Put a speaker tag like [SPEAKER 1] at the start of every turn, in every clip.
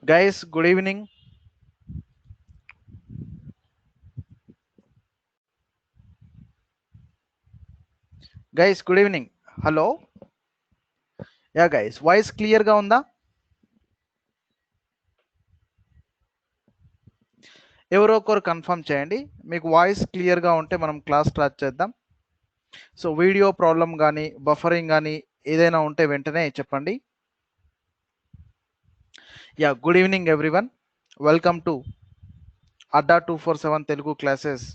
[SPEAKER 1] Guys, good evening. Guys, good evening. Hello. Yeah, guys, voice clear గా ఉందా? ఎవరో ఒకరు కన్ఫర్మ్ చేయండి. మీకు వాయిస్ క్లియర్ గా ఉంటే మనం క్లాస్ స్టార్ట్ చేద్దాం. సో వీడియో ప్రాబ్లం కానీ బఫరింగ్ కానీ ఏదైనా ఉంటే వెంటనే చెప్పండి. Yeah, good evening everyone. Welcome to Adda 247 Telugu classes.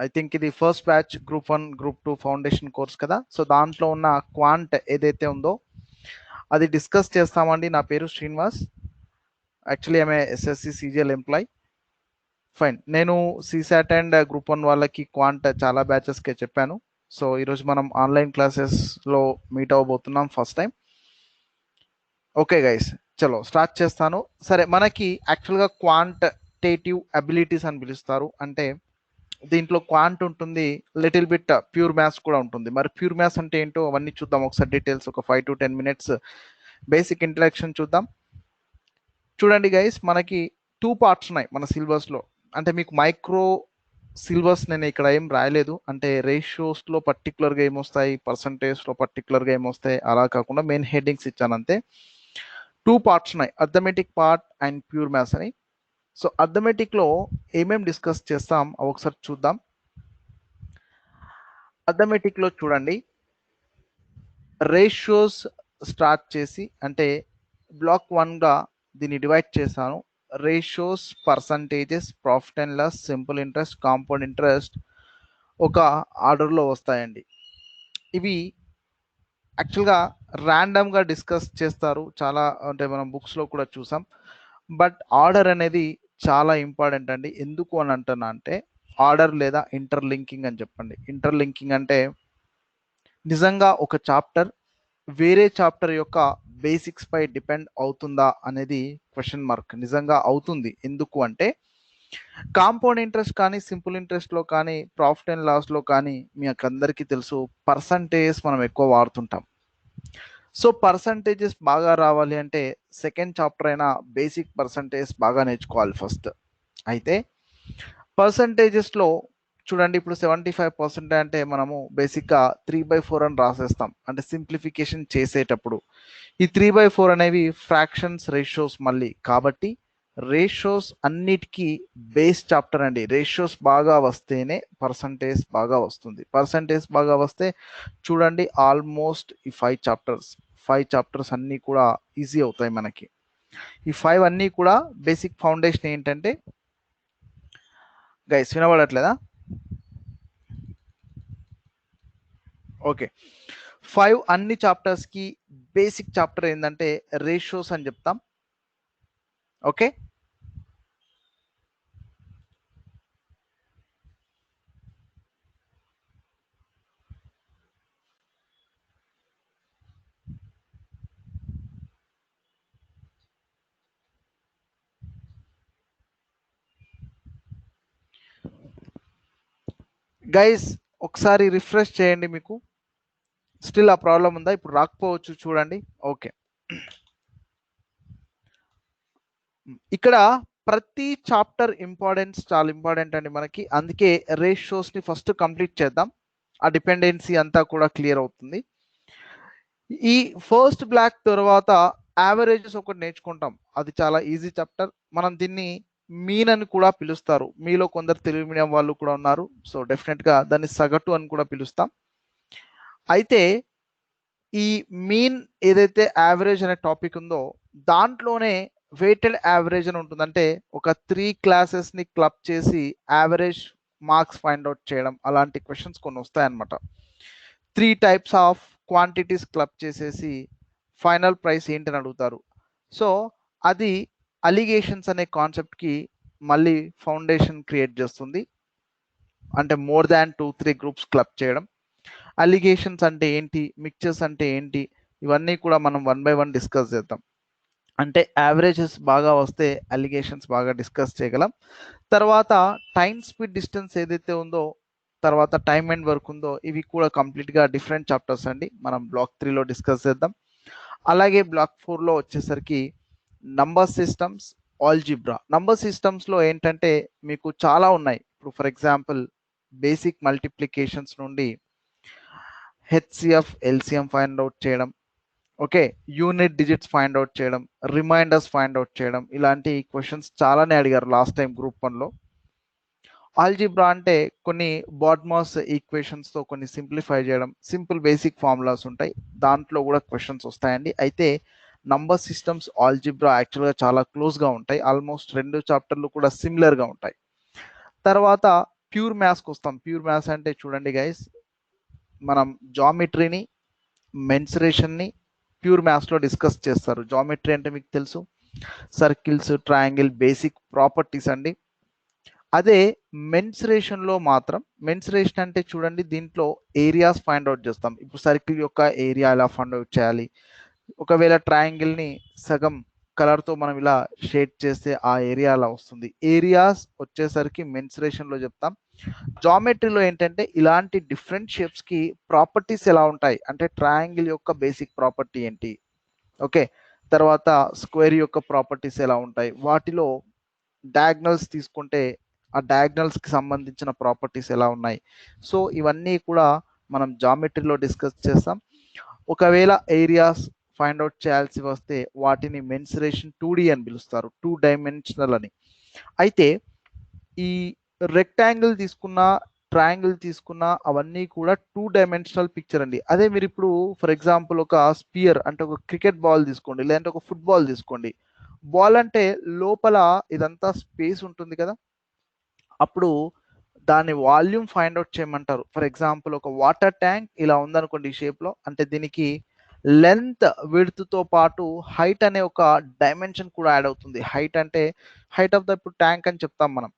[SPEAKER 1] I think ఇది first batch group 1 group 2 foundation course కదా. సో దాంట్లో ఉన్న క్వాంట్ ఏదైతే ఉందో అది డిస్కస్ చేస్తామండి. నా పేరు Srinivas. Actually I'm SSC CGL employee. Fine. నేను సిసాట్ అండ్ గ్రూప్ 1 వాళ్ళకి క్వాంట్ చాలా బ్యాచెస్కే చెప్పాను. సో ఈరోజు మనం ఆన్లైన్ క్లాసెస్లో మీట్ అవ్వబోతున్నాం ఫస్ట్ టైం. ఓకే గైస్, చలో స్టార్ట్ చేస్తాను. సరే, మనకి యాక్చువల్గా క్వాంటిటేటివ్ అబిలిటీస్ అని పిలుస్తారు. అంటే దీంట్లో క్వాంట్ ఉంటుంది, లిటిల్ బిట్ ప్యూర్ మ్యాథ్స్ కూడా ఉంటుంది. మరి ప్యూర్ మ్యాథ్స్ అంటే ఏంటో అవన్నీ చూద్దాం ఒకసారి డీటెయిల్స్. ఒక 5 to 10 minutes బేసిక్ ఇంట్రడక్షన్ చూద్దాం. చూడండి గైస్, మనకి 2 parts ఉన్నాయి మన సిలబస్లో. అంటే మీకు మైక్రో సిలబస్ నేను ఇక్కడ ఏం రాయలేదు. అంటే రేషియోస్లో పర్టికులర్గా ఏమొస్తాయి, పర్సంటేజ్లో పర్టికులర్గా ఏమొస్తాయి అలా కాకుండా మెయిన్ హెడ్డింగ్స్ ఇచ్చాను అంతే. 2 parts ఉన్నాయి, arithmetic part and pure maths అని. సో అర్థమెటిక్లో ఏమేమి డిస్కస్ చేస్తాం ఒకసారి చూద్దాం. అర్థమెటిక్లో చూడండి, రేషియోస్ స్టార్ట్ చేసి అంటే బ్లాక్ 1గా దీన్ని డివైడ్ చేశాను. Ratios, percentages, profit and loss, simple interest, compound interest ఒక ఆర్డర్లో వస్తాయండి. ఇవి యాక్చువల్గా ర్యాండమ్గా డిస్కస్ చేస్తారు చాలా, అంటే మనం బుక్స్లో కూడా చూసాం. బట్ ఆర్డర్ అనేది చాలా ఇంపార్టెంట్ అండి. ఎందుకు అని అంటున్నా అంటే ఆర్డర్ లేదా ఇంటర్లింకింగ్ అని చెప్పండి. ఇంటర్లింకింగ్ అంటే నిజంగా ఒక చాప్టర్ వేరే చాప్టర్ యొక్క బేసిక్స్ పై డిపెండ్ అవుతుందా అనేది క్వశ్చన్ మార్క్. నిజంగా అవుతుంది. ఎందుకు అంటే కాంపౌండ్ ఇంట్రెస్ట్ కానీ, సింపుల్ ఇంట్రెస్ట్లో కానీ, ప్రాఫిట్ అండ్ లాస్లో కానీ మీకు అందరికీ తెలుసు పర్సంటేజెస్ మనం ఎక్కువ వాడుతుంటాం. సో పర్సంటేజెస్ బాగా రావాలి అంటే సెకండ్ చాప్టర్ అయినా బేసిక్ పర్సంటేజ్ బాగా నేర్చుకోవాలి ఫస్ట్. అయితే పర్సంటేజెస్లో చూడండి, ఇప్పుడు 75% అంటే మనము బేసిక్గా 3/4 అని రాసేస్తాం. అంటే సింప్లిఫికేషన్ చేసేటప్పుడు ఈ 3/4 అనేవి ఫ్రాక్షన్స్, రేషియోస్ మళ్ళీ. కాబట్టి రేషియోస్ అన్నిటికీ బేస్ చాప్టర్ అండి. రేషియోస్ బాగా వస్తేనే పర్సంటేజ్ బాగా వస్తుంది. పర్సంటేజ్ బాగా వస్తే చూడండి ఆల్మోస్ట్ ఈ 5 చాప్టర్స్ అన్నీ కూడా ఈజీ అవుతాయి మనకి. ఈ 5 అన్నీ కూడా బేసిక్ ఫౌండేషన్ ఏంటంటే గైస్ వినబడట్లేదా? ఓకే, 5 అన్ని చాప్టర్స్కి బేసిక్ చాప్టర్ ఏంటంటే రేషియోస్ అని చెప్తాం. ఓకే, గైస్ ఒకసారి రిఫ్రెష్ చేయండి. మీకు స్టిల్ ఆ ప్రాబ్లం ఉందా? ఇప్పుడు రాకపోవచ్చు, చూడండి. ఓకే, ఇక్కడ ప్రతి చాప్టర్ ఇంపార్టెన్స్ చాలా ఇంపార్టెంట్ అండి మనకి. అందుకే రేషియోస్ని ఫస్ట్ కంప్లీట్ చేద్దాం. ఆ డిపెండెన్సీ అంతా కూడా క్లియర్ అవుతుంది. ఈ ఫస్ట్ బ్లాక్ తర్వాత యావరేజెస్ ఒకటి నేర్చుకుంటాం. అది చాలా ఈజీ చాప్టర్. మనం దీన్ని మీన్ అని కూడా పిలుస్తారు. మీలో కొందరు తెలుగు మీడియం వాళ్ళు కూడా ఉన్నారు. సో డెఫినెట్గా దాన్ని సగటు అని కూడా పిలుస్తాం. అయితే ఈ మీన్ ఏదైతే యావరేజ్ అనే టాపిక్ ఉందో దాంట్లోనే వెయిటెడ్ యావరేజ్ అని ఉంటుంది. అంటే ఒక 3 క్లాసెస్ని క్లబ్ చేసి యావరేజ్ మార్క్స్ ఫైండ్ అవుట్ చేయడం, అలాంటి క్వశ్చన్స్ కొన్ని వస్తాయన్నమాట. 3 types ఆఫ్ క్వాంటిటీస్ క్లబ్ చేసేసి ఫైనల్ ప్రైస్ ఏంటని అడుగుతారు. సో అది అలిగేషన్స్ అనే కాన్సెప్ట్కి మళ్ళీ ఫౌండేషన్ క్రియేట్ చేస్తుంది. అంటే మోర్ దాన్ 2-3 గ్రూప్స్ క్లబ్ చేయడం. అలిగేషన్స్ అంటే ఏంటి, మిక్చర్స్ అంటే ఏంటి, ఇవన్నీ కూడా మనం 1 by 1 డిస్కస్ చేద్దాం. అంటే యావరేజెస్ బాగా వస్తే అలిగేషన్స్ బాగా డిస్కస్ చేయగలం. తర్వాత టైం, స్పీడ్, డిస్టెన్స్ ఏదైతే ఉందో, తర్వాత టైం అండ్ వర్క్ ఉందో, ఇవి కూడా కంప్లీట్గా డిఫరెంట్ చాప్టర్స్ అండి. మనం బ్లాక్ 3లో డిస్కస్ చేద్దాం. అలాగే బ్లాక్ 4లో వచ్చేసరికి నంబర్ సిస్టమ్స్, ఆల్జిబ్రా. నంబర్ సిస్టమ్స్లో ఏంటంటే మీకు చాలా ఉన్నాయి. ఇప్పుడు ఫర్ ఎగ్జాంపుల్ బేసిక్ మల్టిప్లికేషన్స్ నుండి హెచ్సిఎఫ్, ఎల్సిఎం ఫైండ్ అవుట్ చేయడం, okay, unit digits find out చేయడం, రిమైండర్స్ ఫైండ్ అవుట్ చేయడం, ఇలాంటి క్వశ్చన్స్ చాలానే అడిగారు లాస్ట్ టైం గ్రూప్ 1లో. ఆల్జిబ్రా అంటే కొన్ని బాడ్మాస్ ఈక్వేషన్స్తో కొన్ని సింప్లిఫై చేయడం, సింపుల్ బేసిక్ ఫార్ములాస్ ఉంటాయి, దాంట్లో కూడా క్వశ్చన్స్ వస్తాయండి. అయితే నంబర్ సిస్టమ్స్, ఆల్జిబ్రా యాక్చువల్గా చాలా క్లోజ్గా ఉంటాయి, ఆల్మోస్ట్ 2 చాప్టర్లు కూడా సిమిలర్గా ఉంటాయి. తర్వాత ప్యూర్ మ్యాథ్స్కి వస్తాం. ప్యూర్ మ్యాథ్స్ అంటే చూడండి గైస్, మనం జామెట్రీని, మెన్సురేషన్ని ప్యూర్ మ్యాథ్స్లో డిస్కస్ చేస్తారు. జామెట్రీ అంటే మీకు తెలుసు, సర్కిల్స్, ట్రయాంగిల్, బేసిక్ ప్రాపర్టీస్ అండి. అదే మెన్సురేషన్లో మాత్రం, మెన్సురేషన్ అంటే చూడండి దీంట్లో ఏరియాస్ ఫైండ్ అవుట్ చేస్తాం. ఇప్పుడు సర్కిల్ యొక్క ఏరియా ఎలా ఫైండ్ అవుట్ చేయాలి, ఒకవేళ ట్రయాంగిల్ని సగం కలర్తో మనం ఇలా షేడ్ చేస్తే ఆ ఏరియా అలా వస్తుంది. ఏరియాస్ వచ్చేసరికి మెన్సురేషన్లో చెప్తాం. జామెట్రీలో ఏంటంటే ఇలాంటి డిఫరెంట్ షేప్స్కి ప్రాపర్టీస్ ఎలా ఉంటాయి అంటే ట్రయాంగిల్ యొక్క బేసిక్ ప్రాపర్టీ ఏంటి, ఓకే, తర్వాత స్క్వేర్ యొక్క ప్రాపర్టీస్ ఎలా ఉంటాయి, వాటిలో డయాగ్నల్స్ తీసుకుంటే ఆ డయాగ్నల్స్కి సంబంధించిన ప్రాపర్టీస్ ఎలా ఉన్నాయి. సో ఇవన్నీ కూడా మనం జామెట్రీలో డిస్కస్ చేస్తాం. ఒకవేళ ఏరియాస్ ఫైండ్ అవుట్ చేయాల్సి వస్తే వాటిని మెన్సురేషన్ 2D అని పిలుస్తారు, 2 డైమెన్షనల్ అని. అయితే ఈ రెక్టాంగిల్ తీసుకున్న, ట్రయాంగిల్ తీసుకున్న, అవన్నీ కూడా 2 డైమెన్షనల్ పిక్చర్ అండి. అదే మీరు ఇప్పుడు ఫర్ ఎగ్జాంపుల్ ఒక స్పియర్ అంటే ఒక క్రికెట్ బాల్ తీసుకోండి, లేదంటే ఒక ఫుట్బాల్ తీసుకోండి. బాల్ అంటే లోపల ఇదంతా స్పేస్ ఉంటుంది కదా, అప్పుడు దాని వాల్యూమ్ ఫైండ్ అవుట్ చేయమంటారు. ఫర్ ఎగ్జాంపుల్ ఒక వాటర్ ట్యాంక్ ఇలా ఉందనుకోండి ఈ షేప్లో, అంటే దీనికి లెంత్, విడ్త్తో పాటు హైట్ అనే ఒక డైమెన్షన్ కూడా యాడ్ అవుతుంది. హైట్ అంటే హైట్ ఆఫ్ ద ఇప్పుడు ట్యాంక్ అని చెప్తాం మనం.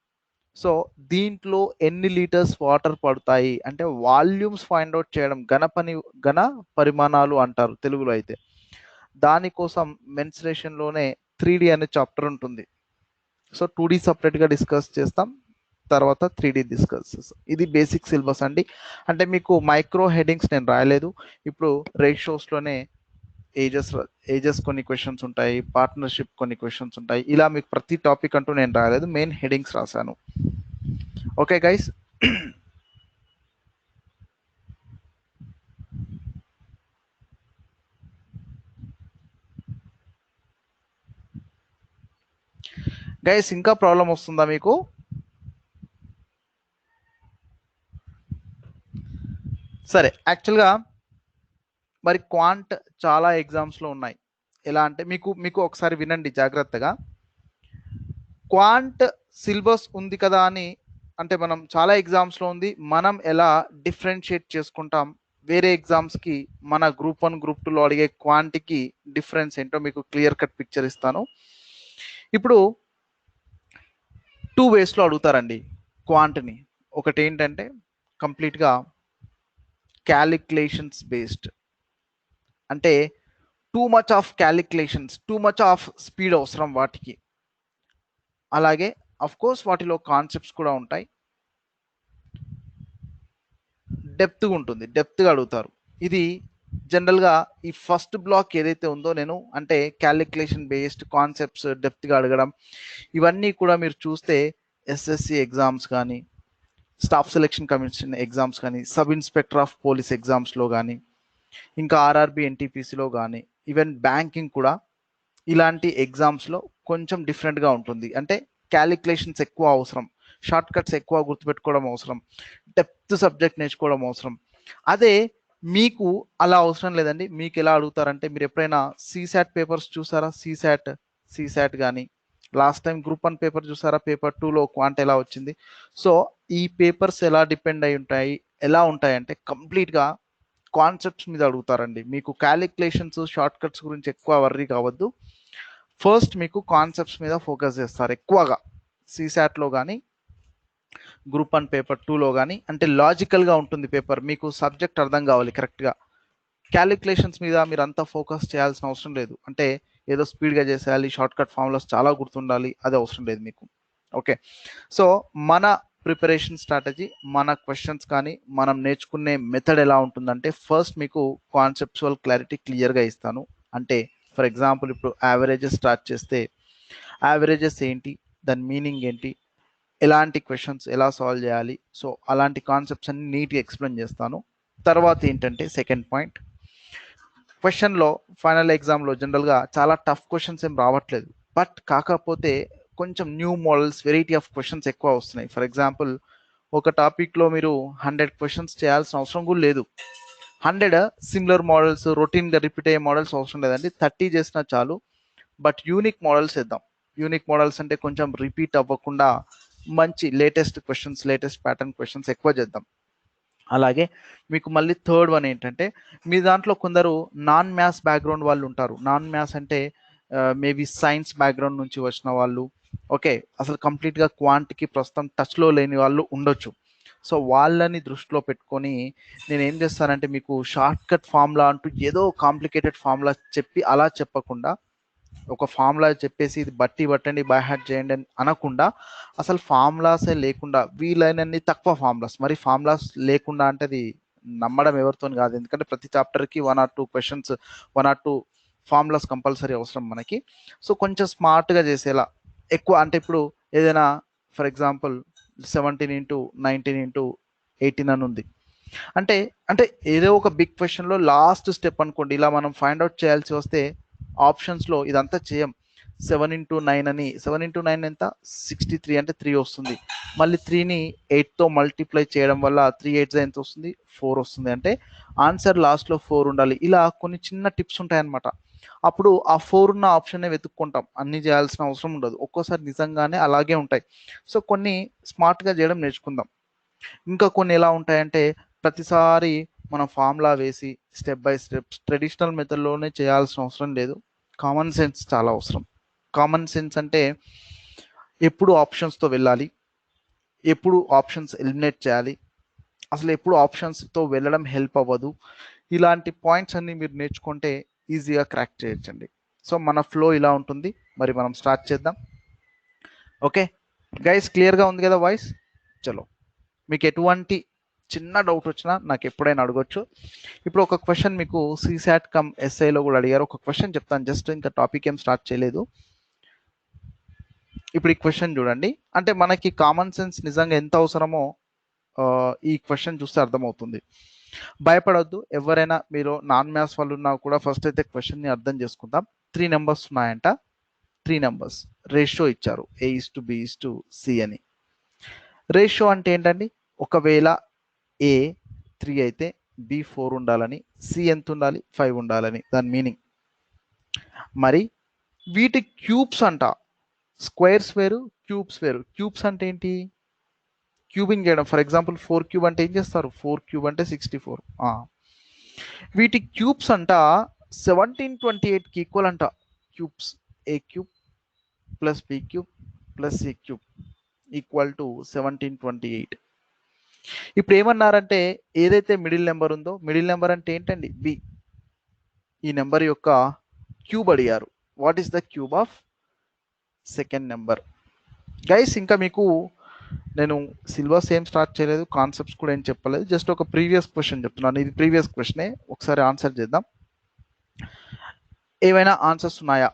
[SPEAKER 1] సో దీంట్లో ఎన్ని లీటర్స్ వాటర్ పడతాయి అంటే వాల్యూమ్స్ ఫైండ్ అవుట్ చేయడం, ఘన పరిమాణాలు అంటారు తెలుగులో. అయితే దానికోసం మెన్సురేషన్లోనే 3D అనే చాప్టర్ ఉంటుంది. సో 2D సపరేట్గా డిస్కస్ చేస్తాం, తర్వాత 3D డిస్కస్. ఇది బేసిక్ సిలబస్ అండి. అంటే మీకు మైక్రో హెడింగ్స్ నేను రాయలేదు. ఇప్పుడు రేషియోస్లోనే ఏజెస్ కొన్ని క్వశ్చన్స్ ఉంటాయి, పార్ట్నర్షిప్ కొన్ని క్వశ్చన్స్ ఉంటాయి, ఇలా మీకు ప్రతి టాపిక్ అంటూ నేను రాయలేదు, మెయిన్ హెడింగ్స్ రాశాను. ఓకే గైస్, గైస్ ఇంకా ప్రాబ్లం వస్తుందా మీకు? సరే, యాక్చువల్గా మరి క్వాంట్ చాలా ఎగ్జామ్స్లో ఉన్నాయి. ఎలా అంటే మీకు ఒకసారి వినండి జాగ్రత్తగా. క్వాంట్ సిలబస్ ఉంది కదా అని అంటే మనం చాలా ఎగ్జామ్స్లో ఉంది, మనం ఎలా డిఫరెన్షియేట్ చేసుకుంటాం వేరే ఎగ్జామ్స్కి, మన గ్రూప్ 1 గ్రూప్ 2లో అడిగే క్వాంట్కి డిఫరెన్స్ ఏంటో మీకు క్లియర్ కట్ పిక్చర్ ఇస్తాను. ఇప్పుడు 2 వేస్లో అడుగుతారండి క్వాంట్ని. ఒకటి ఏంటంటే కంప్లీట్గా క్యాలిక్యులేషన్స్ బేస్డ్, అంటే too much of calculations, too much of speed అవసరం వాటికి. అలాగే అఫ్ కోర్స్ వాటిలో కాన్సెప్ట్స్ కూడా ఉంటాయి, డెప్త్గా ఉంటుంది, డెప్త్గా అడుగుతారు. ఇది జనరల్గా ఈ ఫస్ట్ బ్లాక్ ఏదైతే ఉందో, నేను అంటే క్యాలిక్యులేషన్ బేస్డ్ కాన్సెప్ట్స్ డెప్త్గా అడగడం, ఇవన్నీ కూడా మీరు చూస్తే ఎస్ఎస్సి ఎగ్జామ్స్ కానీ, స్టాఫ్ సెలెక్షన్ కమిషన్ ఎగ్జామ్స్ కానీ, సబ్ ఇన్స్పెక్టర్ ఆఫ్ పోలీస్ ఎగ్జామ్స్లో కానీ, ఇంకా ఆర్ఆర్బి ఎన్టీపీసీలో కానీ, ఈవెన్ బ్యాంకింగ్ కూడా, ఇలాంటి ఎగ్జామ్స్లో కొంచెం డిఫరెంట్గా ఉంటుంది. అంటే క్యాలిక్యులేషన్స్ ఎక్కువ అవసరం, షార్ట్ కట్స్ ఎక్కువ గుర్తుపెట్టుకోవడం అవసరం, డెప్త్ సబ్జెక్ట్ నేర్చుకోవడం అవసరం. అదే మీకు అలా అవసరం లేదండి. మీకు ఎలా అడుగుతారంటే, మీరు ఎప్పుడైనా సీసాట్ పేపర్స్ చూసారా? సీసాట్ కానీ, లాస్ట్ టైం గ్రూప్ 1 పేపర్ చూసారా? పేపర్ 2లో క్వాంట్ ఎలా వచ్చింది? సో ఈ పేపర్స్ ఎలా డిపెండ్ అయి ఉంటాయి, ఎలా ఉంటాయి అంటే కంప్లీట్గా కాన్సెప్ట్స్ మీద అడుగుతారండి. మీకు క్యాలిక్యులేషన్స్, షార్ట్ కట్స్ గురించి ఎక్కువ వర్రీ కావద్దు. ఫస్ట్ మీకు కాన్సెప్ట్స్ మీద ఫోకస్ చేస్తారు ఎక్కువగా సీసాట్లో కానీ, గ్రూప్ 1 పేపర్ 2లో కానీ. అంటే లాజికల్గా ఉంటుంది పేపర్, మీకు సబ్జెక్ట్ అర్థం కావాలి కరెక్ట్గా. క్యాలిక్యులేషన్స్ మీద మీరు అంతా ఫోకస్ చేయాల్సిన అవసరం లేదు, అంటే ఏదో స్పీడ్గా చేసేయాలి, షార్ట్ కట్ ఫార్ములాస్ చాలా గుర్తుండాలి, అది అవసరం లేదు మీకు. ఓకే, సో మన ప్రిపరేషన్ స్ట్రాటజీ, మన క్వశ్చన్స్ కానీ, మనం నేర్చుకునే మెథడ్ ఎలా ఉంటుందంటే, ఫస్ట్ మీకు కాన్సెప్చువల్ క్లారిటీ క్లియర్గా ఇస్తాను. అంటే ఫర్ ఎగ్జాంపుల్ ఇప్పుడు యావరేజెస్ స్టార్ట్ చేస్తే యావరేజెస్ ఏంటి, దాని మీనింగ్ ఏంటి, ఎలాంటి క్వశ్చన్స్ ఎలా సాల్వ్ చేయాలి, సో అలాంటి కాన్సెప్ట్స్ అన్ని నీట్గా ఎక్స్ప్లెయిన్ చేస్తాను. తర్వాత ఏంటంటే సెకండ్ పాయింట్, క్వశ్చన్లో ఫైనల్ ఎగ్జామ్లో జనరల్గా చాలా టఫ్ క్వశ్చన్స్ ఏం రావట్లేదు, బట్ కాకపోతే కొంచెం new models variety of questions ఎక్కువ వస్తున్నాయి. ఫర్ ఎగ్జాంపుల్ ఒక టాపిక్లో మీరు 100 క్వశ్చన్స్ చేయాల్సిన అవసరం కూడా లేదు. 100 సిమిలర్ మోడల్స్, రొటీన్గా రిపీట్ అయ్యే మోడల్స్ అవసరం లేదండి, 30 చేసినా చాలు. బట్ యూనిక్ మోడల్స్ వేద్దాం. యూనిక్ మోడల్స్ అంటే కొంచెం రిపీట్ అవ్వకుండా మంచి latest questions, latest pattern questions ఎక్కువ చేద్దాం. అలాగే మీకు మళ్ళీ థర్డ్ వన్ ఏంటంటే, మీ దాంట్లో కొందరు నాన్ మ్యాథ్స్ బ్యాక్గ్రౌండ్ వాళ్ళు ఉంటారు. నాన్ మ్యాథ్స్ అంటే మేబీ సైన్స్ బ్యాక్గ్రౌండ్ నుంచి వచ్చిన వాళ్ళు, ఓకే, అసలు కంప్లీట్గా క్వాంటికి ప్రస్తుతం టచ్లో లేని వాళ్ళు ఉండొచ్చు. సో వాళ్ళని దృష్టిలో పెట్టుకొని నేను ఏం చేస్తానంటే, మీకు షార్ట్ కట్ ఫార్ములా అంటూ ఏదో కాంప్లికేటెడ్ ఫార్ములా చెప్పి అలా చెప్పకుండా, ఒక ఫార్ములా చెప్పేసి ఇది బట్టి పట్టండి బై హార్ట్ చేయండి అని అనకుండా, అసలు ఫార్ములాసే లేకుండా వీలైనన్ని తక్కువ ఫార్ములాస్, మరి ఫార్ములాస్ లేకుండా అంటే అది నమ్మడం ఎవరితో కాదు, ఎందుకంటే ప్రతి చాప్టర్కి 1 or 2 questions, 1 or 2 formulas compulsory అవసరం మనకి. సో కొంచెం స్మార్ట్గా చేసేలా ఎక్కువ, అంటే ఇప్పుడు ఏదైనా ఫర్ ఎగ్జాంపుల్ 17 into 19 into 18 అని ఉంది అంటే, అంటే ఏదో ఒక బిగ్ క్వశ్చన్లో లాస్ట్ స్టెప్ అనుకోండి, ఇలా మనం ఫైండ్ అవుట్ చేయాల్సి వస్తే ఆప్షన్స్లో ఇదంతా చేయం. 7 into 9 అని, 7 into 9 ఎంత, 63 అంటే 3 వస్తుంది. మళ్ళీ 3ని 8తో మల్టిప్లై చేయడం వల్ల 3 8 ఎంత వస్తుంది, 4 వస్తుంది. అంటే ఆన్సర్ లాస్ట్లో 4 ఉండాలి. ఇలా కొన్ని చిన్న టిప్స్ ఉంటాయన్నమాట. అప్పుడు ఆ 4 ఉన్న ఆప్షన్నే వెతుక్కుంటాం, అన్ని చేయాల్సిన అవసరం ఉండదు. ఒక్కోసారి నిజంగానే అలాగే ఉంటాయి. సో కొన్ని స్మార్ట్గా చేయడం నేర్చుకుందాం. ఇంకా కొన్ని ఎలా ఉంటాయంటే, ప్రతిసారి మనం ఫార్ములా వేసి స్టెప్ బై స్టెప్ ట్రెడిషనల్ మెథడ్లోనే చేయాల్సిన అవసరం లేదు. కామన్ సెన్స్ చాలా అవసరం. కామన్ సెన్స్ అంటే ఎప్పుడు ఆప్షన్స్తో వెళ్ళాలి, ఎప్పుడు ఆప్షన్స్ ఎలిమినేట్ చేయాలి, అసలు ఎప్పుడు ఆప్షన్స్తో వెళ్ళడం హెల్ప్ అవ్వదు, ఇలాంటి పాయింట్స్ అన్ని మీరు నేర్చుకుంటే ఈజీగా క్రాక్ చేయొచ్చండి. సో మన ఫ్లో ఇలా ఉంటుంది. మరి మనం స్టార్ట్ చేద్దాం. ఓకే గైస్, క్లియర్గా ఉంది కదా వాయిస్? చలో, మీకు ఎటువంటి చిన్న డౌట్ వచ్చినా నాకు ఎప్పుడైనా అడగొచ్చు. ఇప్పుడు ఒక క్వశ్చన్ మీకు సిసాట్ కమ్ ఎస్ఐలో కూడా అడిగారు. ఒక క్వశ్చన్ చెప్తాను, జస్ట్ ఇంకా టాపిక్ ఏం స్టార్ట్ చేయలేదు. ఇప్పుడు ఈ క్వశ్చన్ చూడండి, అంటే మనకి కామన్ సెన్స్ నిజంగా ఎంత అవసరమో ఈ క్వశ్చన్ చూస్తే అర్థమవుతుంది. భయపడొద్దు, ఎవరైనా మీరు నాన్ మ్యాథ్స్ వాళ్ళు ఉన్నా కూడా ఫస్ట్ అయితే క్వశ్చన్ని అర్థం చేసుకుందాం. 3 నెంబర్స్ ఉన్నాయంట, 3 నెంబర్స్ రేషియో ఇచ్చారు, A:B:C అని. రేషియో అంటే ఏంటండి, ఒకవేళ A 3 అయితే B 4 ఉండాలని, C ఎంత ఉండాలి, 5 ఉండాలని దాని మీనింగ్. మరి వీటి క్యూబ్స్ అంట, స్క్వేర్స్ వేరు, క్యూబ్స్ వేరు. క్యూబ్స్ అంటే ఏంటి, క్యూబింగ్ చేయడం. ఫర్ ఎగ్జాంపుల్ 4 క్యూబ్ అంటే ఏం చేస్తారు, 4 క్యూబ్ అంటే 64. వీటి క్యూబ్స్ అంట 1728కి ఈక్వల్ అంట. Cubes A³ + B³ + C³ equal to 1728. ఇప్పుడు ఏమన్నారంటే, ఏదైతే మిడిల్ నెంబర్ ఉందో, మిడిల్ నెంబర్ అంటే ఏంటండి, బి, ఈ నెంబర్ యొక్క క్యూబ్ అడిగారు. What is the cube of second number? Guys ఇంకా మీకు నేను సిలబస్ ఏం స్టార్ట్ చేయలేదు, కాన్సెప్ట్స్ కూడా ఏం చెప్పలేదు, జస్ట్ ఒక ప్రీవియస్ క్వశ్చన్ చెప్తున్నాను. ఇది ప్రీవియస్ క్వశ్చనే, ఒకసారి ఆన్సర్ చేద్దాం. ఏమైనా ఆన్సర్స్ ఉన్నాయా?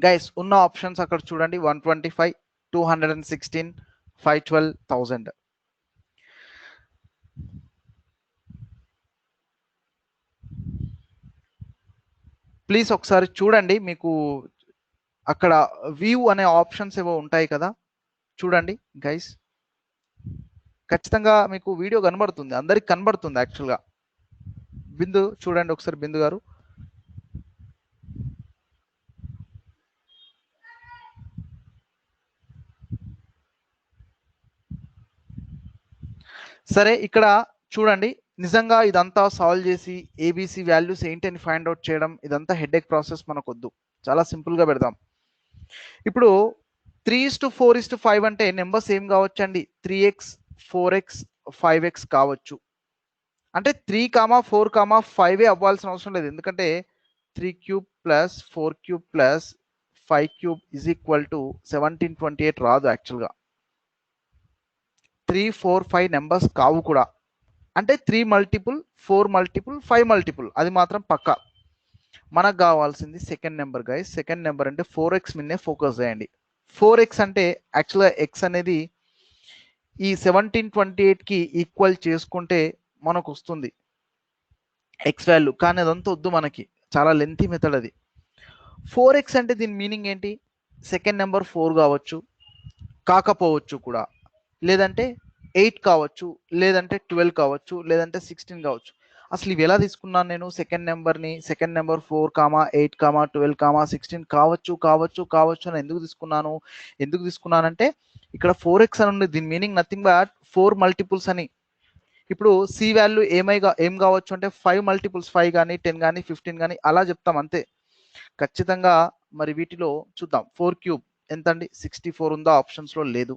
[SPEAKER 1] గైస్ ఉన్న ఆప్షన్స్ అక్కడ చూడండి, 125, 216, 512,000. ప్లీజ్ ఒకసారి చూడండి, మీకు అక్కడ వ్యూ అనే ఆప్షన్స్ ఏవో ఉంటాయి కదా, చూడండి గైస్. ఖచ్చితంగా మీకు వీడియో కనబడుతుంది, అందరికి కనబడుతుంది యాక్చువల్గా. బిందు చూడండి ఒకసారి, బిందు గారు. సరే ఇక్కడ చూడండి, నిజంగా ఇదంతా సాల్వ్ చేసి ఏబిసి వాల్యూస్ ఏంటి అని ఫైండ్ అవుట్ చేయడం, ఇదంతా హెడేక్ ప్రాసెస్ మనకొద్దు, చాలా సింపుల్గా పెడదాం. ఇప్పుడు 3:4:5 అంటే నెంబర్స్ ఏం కావచ్చు అండి, 3x 4x 5x కావచ్చు. అంటే 3, 4, 5 అవ్వాల్సిన అవసరం లేదు, ఎందుకంటే 3³ plus 4³ plus 5³ is equal to 1728 రాదు యాక్చువల్గా. 3, 4, 5 నెంబర్స్ కావు కూడా. అంటే 3 మల్టిపుల్ 4 మల్టిపుల్ 5 మల్టిపుల్ అది మాత్రం పక్కా. మనకు కావాల్సింది second number guys. Second number అంటే 4x మీదనే ఫోకస్ చేయండి. 4x అంటే యాక్చువల్గా x అనేది ఈ 1728కి ఈక్వల్ చేసుకుంటే మనకు వస్తుంది ఎక్స్ వాల్యూ, కానీ అదంతా వద్దు మనకి, చాలా లెంతీ మెథడ్ అది. 4x అంటే దీని మీనింగ్ ఏంటి? సెకండ్ నెంబర్ 4 కావచ్చు, కాకపోవచ్చు కూడా, లేదంటే 8 కావచ్చు, లేదంటే 12 కావచ్చు, లేదంటే 16 కావచ్చు. అసలు ఇవి ఎలా తీసుకున్నాను నేను సెకండ్ నెంబర్ని? సెకండ్ నెంబర్ 4, 8, 12, 16 కావచ్చు అని ఎందుకు తీసుకున్నానంటే ఇక్కడ 4x అని ఉంది, దీని మీనింగ్ నథింగ్ బట్ 4 మల్టిపుల్స్ అని. ఇప్పుడు సి వాల్యూ ఏం కావచ్చు అంటే 5 మల్టిపుల్స్, 5 కానీ 10 కానీ 15 కానీ అలా చెప్తాం అంతే. ఖచ్చితంగా మరి వీటిలో చూద్దాం. 4³ ఎంత అండి? 64 ఉందా? ఆప్షన్స్లో లేదు.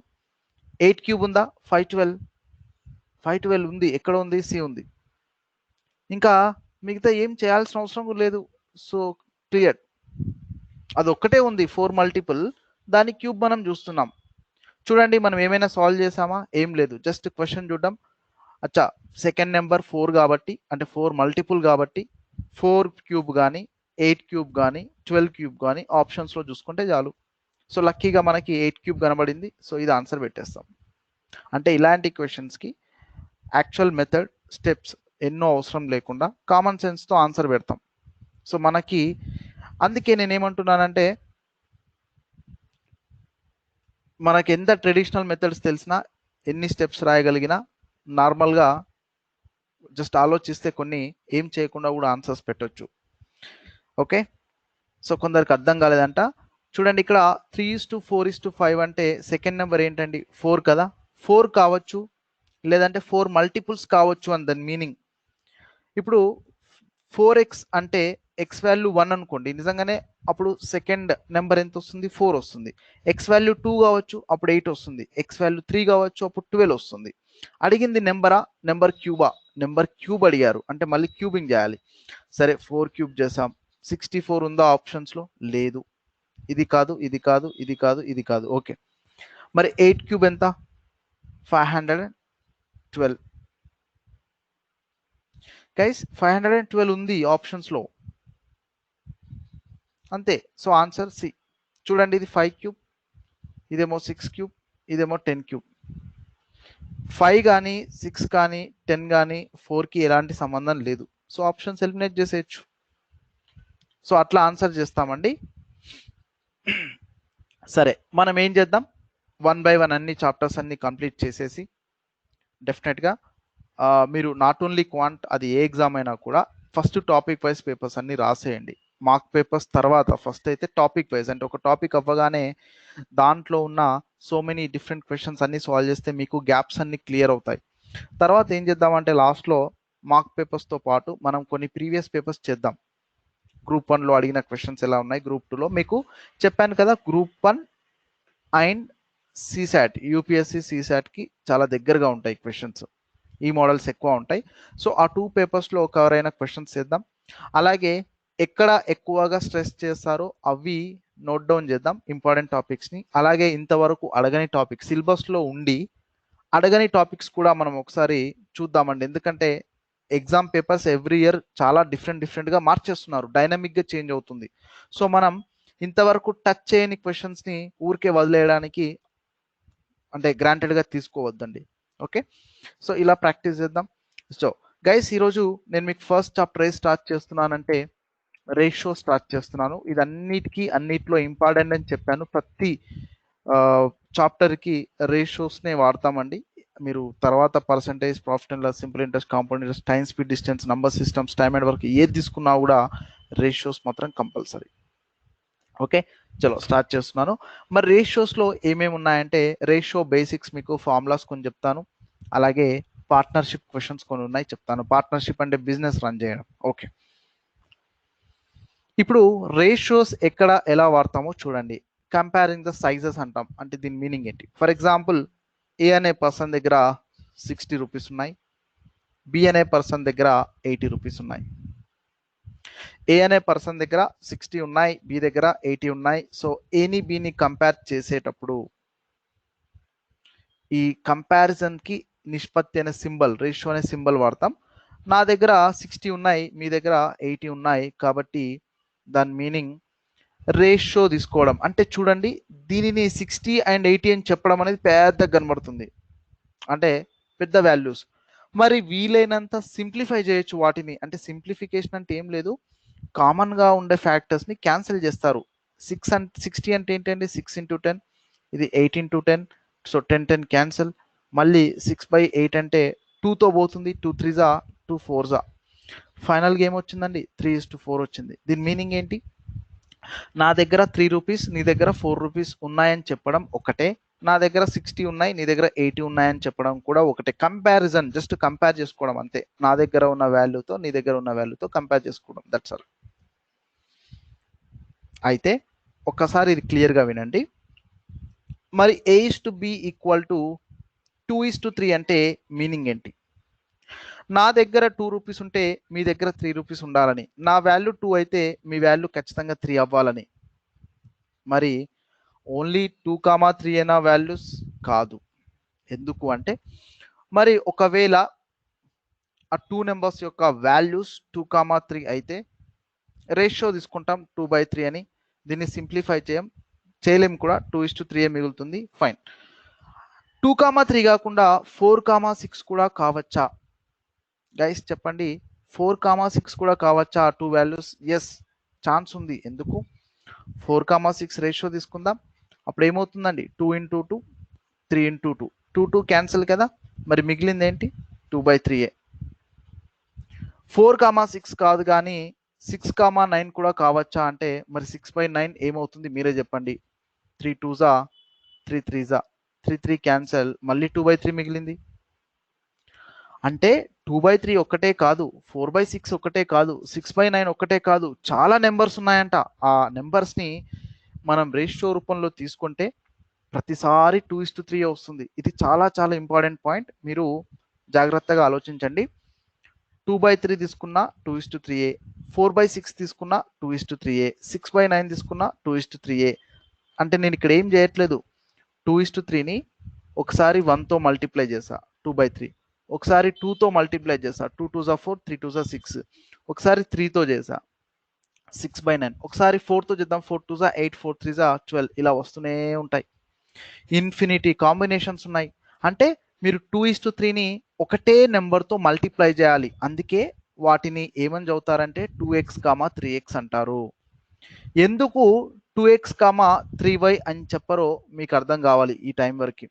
[SPEAKER 1] 8³ ఉందా? 512 ఉంది. ఎక్కడ ఉంది? సి ఉంది. ఇంకా మిగతా ఏం చేయాల్సిన అవసరం లేదు. సో క్లియర్, అది ఒక్కటే ఉంది 4 మల్టిపుల్, దాని క్యూబ్ మనం చూస్తున్నాం. చూడండి మనం ఏమైనా సాల్వ్ చేసామా? ఏం లేదు, జస్ట్ క్వశ్చన్ చూద్దాం. అచ్చా, సెకండ్ నెంబర్ 4 కాబట్టి, అంటే 4 మల్టిపుల్ కాబట్టి 4³ కానీ 8³ కానీ 12³ కానీ ఆప్షన్స్లో చూసుకుంటే చాలు. సో లక్కీగా మనకి 8³ కనబడింది. సో ఇది ఆన్సర్ పెట్టేస్తాం. అంటే ఇలాంటి క్వశ్చన్స్కి యాక్చువల్ మెథడ్ స్టెప్స్ ఎన్నో అవసరం లేకుండా కామన్ సెన్స్తో ఆన్సర్ పెడతాం. సో మనకి అందుకే నేనేమంటున్నానంటే మనకి ఎంత ట్రెడిషనల్ మెథడ్స్ తెలిసినా, ఎన్ని స్టెప్స్ రాయగలిగినా, నార్మల్గా జస్ట్ ఆలోచిస్తే కొన్ని ఏం చేయకుండా కూడా ఆన్సర్స్ పెట్టొచ్చు. ఓకే, సో కొందరికి అర్థం కాలేదంట. చూడండి ఇక్కడ 3:4:5 అంటే సెకండ్ నెంబర్ ఏంటండి? 4 కదా. 4 కావచ్చు, లేదంటే 4 మల్టిపుల్స్ కావచ్చు అని దాని మీనింగ్. ఇప్పుడు 4x అంటే ఎక్స్ వాల్యూ 1 అనుకోండి, నిజంగానే అప్పుడు సెకండ్ నెంబర్ ఎంత వస్తుంది? 4 వస్తుంది. ఎక్స్ వాల్యూ 2 కావచ్చు, అప్పుడు 8 వస్తుంది. ఎక్స్ వాల్యూ 3 కావచ్చు, అప్పుడు 12 వస్తుంది. అడిగింది నెంబరా, నెంబర్ క్యూబా? నెంబర్ క్యూబ్ అడిగారు అంటే మళ్ళీ క్యూబింగ్ చేయాలి. సరే 4³ చేసాం. 64 ఉందా ఆప్షన్స్లో? లేదు. ఇది కాదు, ఇది కాదు, ఇది కాదు, ఇది కాదు. ఓకే, మరి 8³ ఎంత? 512. గైస్ 512 ఉంది ఆప్షన్స్లో అంతే. So answer C. చూడండి ఇది 5³, ఇదేమో 6³, ఇదేమో 10³. 5 కానీ 6 కానీ 10 కానీ 4కి ఎలాంటి సంబంధం లేదు. సో ఆప్షన్స్ ఎలిమినేట్ చేసేయచ్చు. సో అట్లా ఆన్సర్ చేస్తామండి. సరే మనం ఏం చేద్దాం, 1 by 1 అన్ని చాప్టర్స్ అన్ని కంప్లీట్ చేసేసి డెఫినెట్గా మీరు నాట్ ఓన్లీ క్వాంట్, అది ఏ ఎగ్జామ్ అయినా కూడా ఫస్ట్ టాపిక్ వైజ్ పేపర్స్ అన్ని రాసేయండి. మార్క్ పేపర్స్ తర్వాత ఫస్ట్ అయితే టాపిక్ వైజ్, అంటే ఒక టాపిక్ అవ్వగానే దాంట్లో ఉన్న సో మెనీ డిఫరెంట్ క్వశ్చన్స్ అన్ని సాల్వ్ చేస్తే మీకు గ్యాప్స్ అన్ని క్లియర్ అవుతాయి. తర్వాత ఏం చేద్దామంటే లాస్ట్లో మార్క్ పేపర్స్తో పాటు మనం కొన్ని ప్రీవియస్ పేపర్స్ చేద్దాం. గ్రూప్ 1లో అడిగిన క్వశ్చన్స్ ఎలా ఉన్నాయి, గ్రూప్ 2లో మీకు చెప్పాను కదా, గ్రూప్ 1 అండ్ సిసాట్, యూపీఎస్సి సిసాట్కి చాలా దగ్గరగా ఉంటాయి క్వశ్చన్స్, ఈ మోడల్స్ ఎక్కువ ఉంటాయి. సో ఆ 2 పేపర్స్లో కవర్ అయిన క్వశ్చన్స్ చేద్దాం. అలాగే ఎక్కడ ఎక్కువగా స్ట్రెస్ చేస్తారో అవి నోట్ డౌన్ చేద్దాం, ఇంపార్టెంట్ టాపిక్స్ని. అలాగే ఇంతవరకు అడగని టాపిక్స్, సిలబస్లో ఉండి అడగని టాపిక్స్ కూడా మనం ఒకసారి చూద్దామండి. ఎందుకంటే ఎగ్జామ్ పేపర్స్ ఎవ్రీ ఇయర్ చాలా డిఫరెంట్గా మార్చేస్తున్నారు, డైనమిక్గా చేంజ్ అవుతుంది. సో మనం ఇంతవరకు టచ్ చేయని క్వశ్చన్స్ని ఊరికే వదిలేయడానికి అంటే గ్రాంటెడ్గా తీసుకోవద్దండి. ఓకే, సో ఇలా ప్రాక్టీస్ చేద్దాం. సో గైస్ ఈరోజు నేను మీకు ఫస్ట్ చాప్టర్ స్టార్ట్ చేస్తున్నానంటే రేషియో స్టార్ట్ చేస్తున్నాను. ఇది అన్నిట్లో ఇంపార్టెంట్ అని చెప్పాను. ప్రతి చాప్టర్కి రేషియోస్నే వాడతామండి. మీరు తర్వాత percentage, profit and loss, simple interest, compound interest, time, speed, distance, number systems, time and work ఏది తీసుకున్నా కూడా రేషియోస్ మాత్రం కంపల్సరీ. ఓకే, చలో స్టార్ట్ చేస్తున్నాను. మరి రేషియోస్లో ఏమేమి ఉన్నాయంటే రేషియో బేసిక్స్ మీకు ఫార్ములాస్ కొన్ని చెప్తాను. అలాగే పార్ట్నర్షిప్ క్వశ్చన్స్ కొన్ని ఉన్నాయి చెప్తాను. పార్ట్నర్షిప్ అంటే బిజినెస్ రన్ చేయడం. ఓకే, ఇప్పుడు రేషియోస్ ఎక్కడ ఎలా వాడతామో చూడండి. కంపేరింగ్ ద సైజెస్ అంటాం, అంటే దీని మీనింగ్ ఏంటి? ఫర్ ఎగ్జాంపుల్ ఏ అనే పర్సన్ దగ్గర 60 రూపీస్ ఉన్నాయి, బి అనే పర్సన్ దగ్గర 80 రూపీస్ ఉన్నాయి. ఏ అనే పర్సన్ దగ్గర 60 ఉన్నాయి, బి దగ్గర 80 ఉన్నాయి. సో ఏని బిని కంపేర్ చేసేటప్పుడు ఈ కంపారిజన్కి నిష్పత్తి అనే సింబల్, రేషియో అనే సింబల్ వాడతాం. నా దగ్గర 60 ఉన్నాయి, మీ దగ్గర 80 ఉన్నాయి, కాబట్టి దాని మీనింగ్ రేషియో తీసుకోవడం. అంటే చూడండి, దీనిని 60 అండ్ 80 అని చెప్పడం అనేది పెద్దగా కనబడుతుంది, అంటే పెద్ద వాల్యూస్. మరి వీలైనంత సింప్లిఫై చేయొచ్చు వాటిని. అంటే సింప్లిఫికేషన్ అంటే ఏం లేదు, కామన్గా ఉండే ఫ్యాక్టర్స్ని క్యాన్సిల్ చేస్తారు. 60 అంటే ఏంటండి, 6 into 10, ఇది 8 into 10, సో 10 క్యాన్సిల్. మళ్ళీ 6/8 అంటే 2తో పోతుంది, 2 3s 2 4s. ఫైనల్గా ఏమొచ్చిందండి, 3:4 వచ్చింది. దీని మీనింగ్ ఏంటి, నా దగ్గర 3 రూపీస్, నీ దగ్గర 4 రూపీస్ ఉన్నాయని చెప్పడం ఒకటే, నా దగ్గర 60 ఉన్నాయి, నీ దగ్గర 80 ఉన్నాయని చెప్పడం కూడా ఒకటే. కంపారిజన్, జస్ట్ కంపేర్ చేసుకోవడం అంతే. నా దగ్గర ఉన్న వాల్యూతో నీ దగ్గర ఉన్న వాల్యూతో కంపేర్ చేసుకోవడం, దట్స్ ఆల్. అయితే ఒక్కసారి ఇది క్లియర్గా వినండి. మరి A/B = 2:3 అంటే మీనింగ్ ఏంటి? నా దగ్గర 2 రూపీస్ ఉంటే మీ దగ్గర 3 రూపీస్ ఉండాలని, నా వాల్యూ 2 అయితే మీ వాల్యూ ఖచ్చితంగా 3 అవ్వాలని. మరి ఓన్లీ 2, 3 అయినా వాల్యూస్ కాదు. ఎందుకు అంటే, మరి ఒకవేళ ఆ 2 నెంబర్స్ యొక్క వాల్యూస్ 2, 3 అయితే రేషియో తీసుకుంటాం 2/3 అని. దీన్ని సింప్లిఫై చేయలేం కూడా, 2:3 మిగులుతుంది. ఫైన్. 2, 3 కాకుండా 4, 6 కూడా కావచ్చా గైస్? చెప్పండి, 4, 6 కూడా కావచ్చా ఆ 2 వాల్యూస్? ఎస్, ఛాన్స్ ఉంది. ఎందుకు? 4, 6 రేషియో తీసుకుందాం. అప్పుడు ఏమవుతుందండి, 2 into 2, 3 into 2, 2 క్యాన్సిల్ కదా, మరి మిగిలింది ఏంటి, 2/3. 4, 6 కాదు కానీ 6, 9 కూడా కావచ్చా అంటే, మరి 6/9 ఏమవుతుంది మీరే చెప్పండి. 3 2s 3 3s, 3 క్యాన్సల్, మళ్ళీ 2/3 మిగిలింది. అంటే 2/3 ఒక్కటే కాదు, 4/6 ఒక్కటే కాదు, 6/9 ఒక్కటే కాదు, చాలా నెంబర్స్ ఉన్నాయంట. ఆ నెంబర్స్ని మనం రేషియో రూపంలో తీసుకుంటే ప్రతిసారి 2:3 వస్తుంది. ఇది చాలా చాలా ఇంపార్టెంట్ పాయింట్, మీరు జాగ్రత్తగా ఆలోచించండి. 2/3 తీసుకున్నా 2:3, 4/6 తీసుకున్నా 2:3, 6/9 తీసుకున్నా 2:3. అంటే నేను ఇక్కడ ఏం చేయట్లేదు, 2:3ని ఒకసారి 1తో మల్టిప్లై చేసా 2/3, ఒకసారి 2తో మల్టిప్లై చేసా 2 2s 4, 3 2s 6, ఒకసారి 3తో చేసా 6/9, ఒకసారి 4తో చేద్దాం 4 2s 8, 4 3s 12. ఇలా వస్తూనే ఉంటాయి, ఇన్ఫినిటీ కాంబినేషన్స్ ఉన్నాయి. అంటే మీరు 2:3ని ఒకటే నెంబర్తో మల్టిప్లై చేయాలి. అందుకే వాటిని ఏమని చదువుతారంటే 2x, 3x అంటారు. ఎందుకు 2x, 3y అని చెప్పరో మీకు అర్థం కావాలి ఈ టైం వరకు.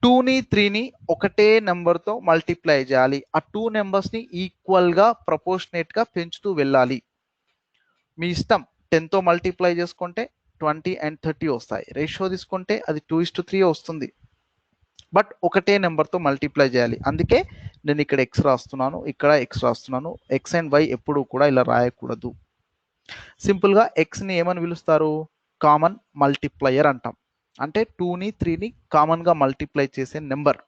[SPEAKER 1] 2ని 3ని ఒకటే నెంబర్తో మల్టిప్లై చేయాలి. ఆ 2 నెంబర్స్ని ఈక్వల్గా ప్రపోర్షనేట్గా పెంచుతూ వెళ్ళాలి. మీ ఇష్టం, 10తో మల్టిప్లై చేసుకుంటే 20 and 30 వస్తాయి, రేషియో తీసుకుంటే అది 2:3 వస్తుంది. బట్ ఒకటే నెంబర్తో మల్టిప్లై చేయాలి. అందుకే నేను ఇక్కడ x రాస్తున్నాను, ఇక్కడ x రాస్తున్నాను. x అండ్ y ఎప్పుడు కూడా ఇలా రాయకూడదు. సింపుల్గా xని ఏమని పిలుస్తారు, కామన్ మల్టిప్లయర్ అంటాం. అంటే 2ని 3ని కామన్గా మల్టిప్లై చేసే నెంబర్.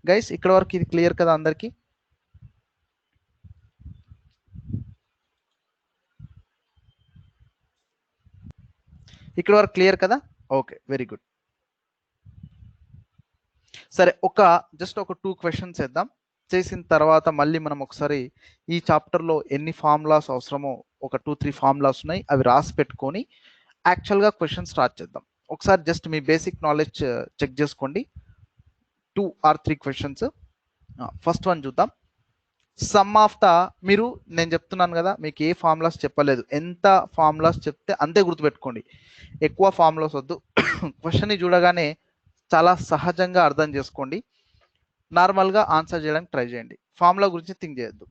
[SPEAKER 1] గైస్ ఇక్కడ వరకు ఇది క్లియర్ కదా అందరికీ? ఇక్కడ వరకు క్లియర్ కదా? Okay, very good. సరే, జస్ట్ ఒక 2 క్వశ్చన్స్ వేద్దాం. చేసిన తర్వాత మళ్ళీ మనం ఒకసారి ఈ చాప్టర్లో ఎన్ని ఫార్ములాస్ అవసరమో, ఒక 2-3 ఫార్ములాస్ ఉన్నాయి, అవి రాసి పెట్టుకొని యాక్చువల్గా క్వశ్చన్ స్టార్ట్ చేద్దాం. ఒకసారి జస్ట్ మీ బేసిక్ నాలెడ్జ్ చెక్ చేసుకోండి. 2 or 3 క్వశ్చన్స్. ఫస్ట్ వన్ చూద్దాం. సమ్ ఆఫ్ ద, నేను చెప్తున్నాను కదా, మీకు ఏ ఫార్ములాస్ చెప్పలేదు, ఎంత ఫార్ములాస్ చెప్తే అంతే గుర్తుపెట్టుకోండి, ఎక్కువ ఫార్ములాస్ వద్దు. క్వశ్చన్ని చూడగానే చాలా సహజంగా అర్థం చేసుకోండి, నార్మల్గా ఆన్సర్ చేయడానికి ట్రై చేయండి, ఫార్ములా గురించి థింక్ చేయొద్దు.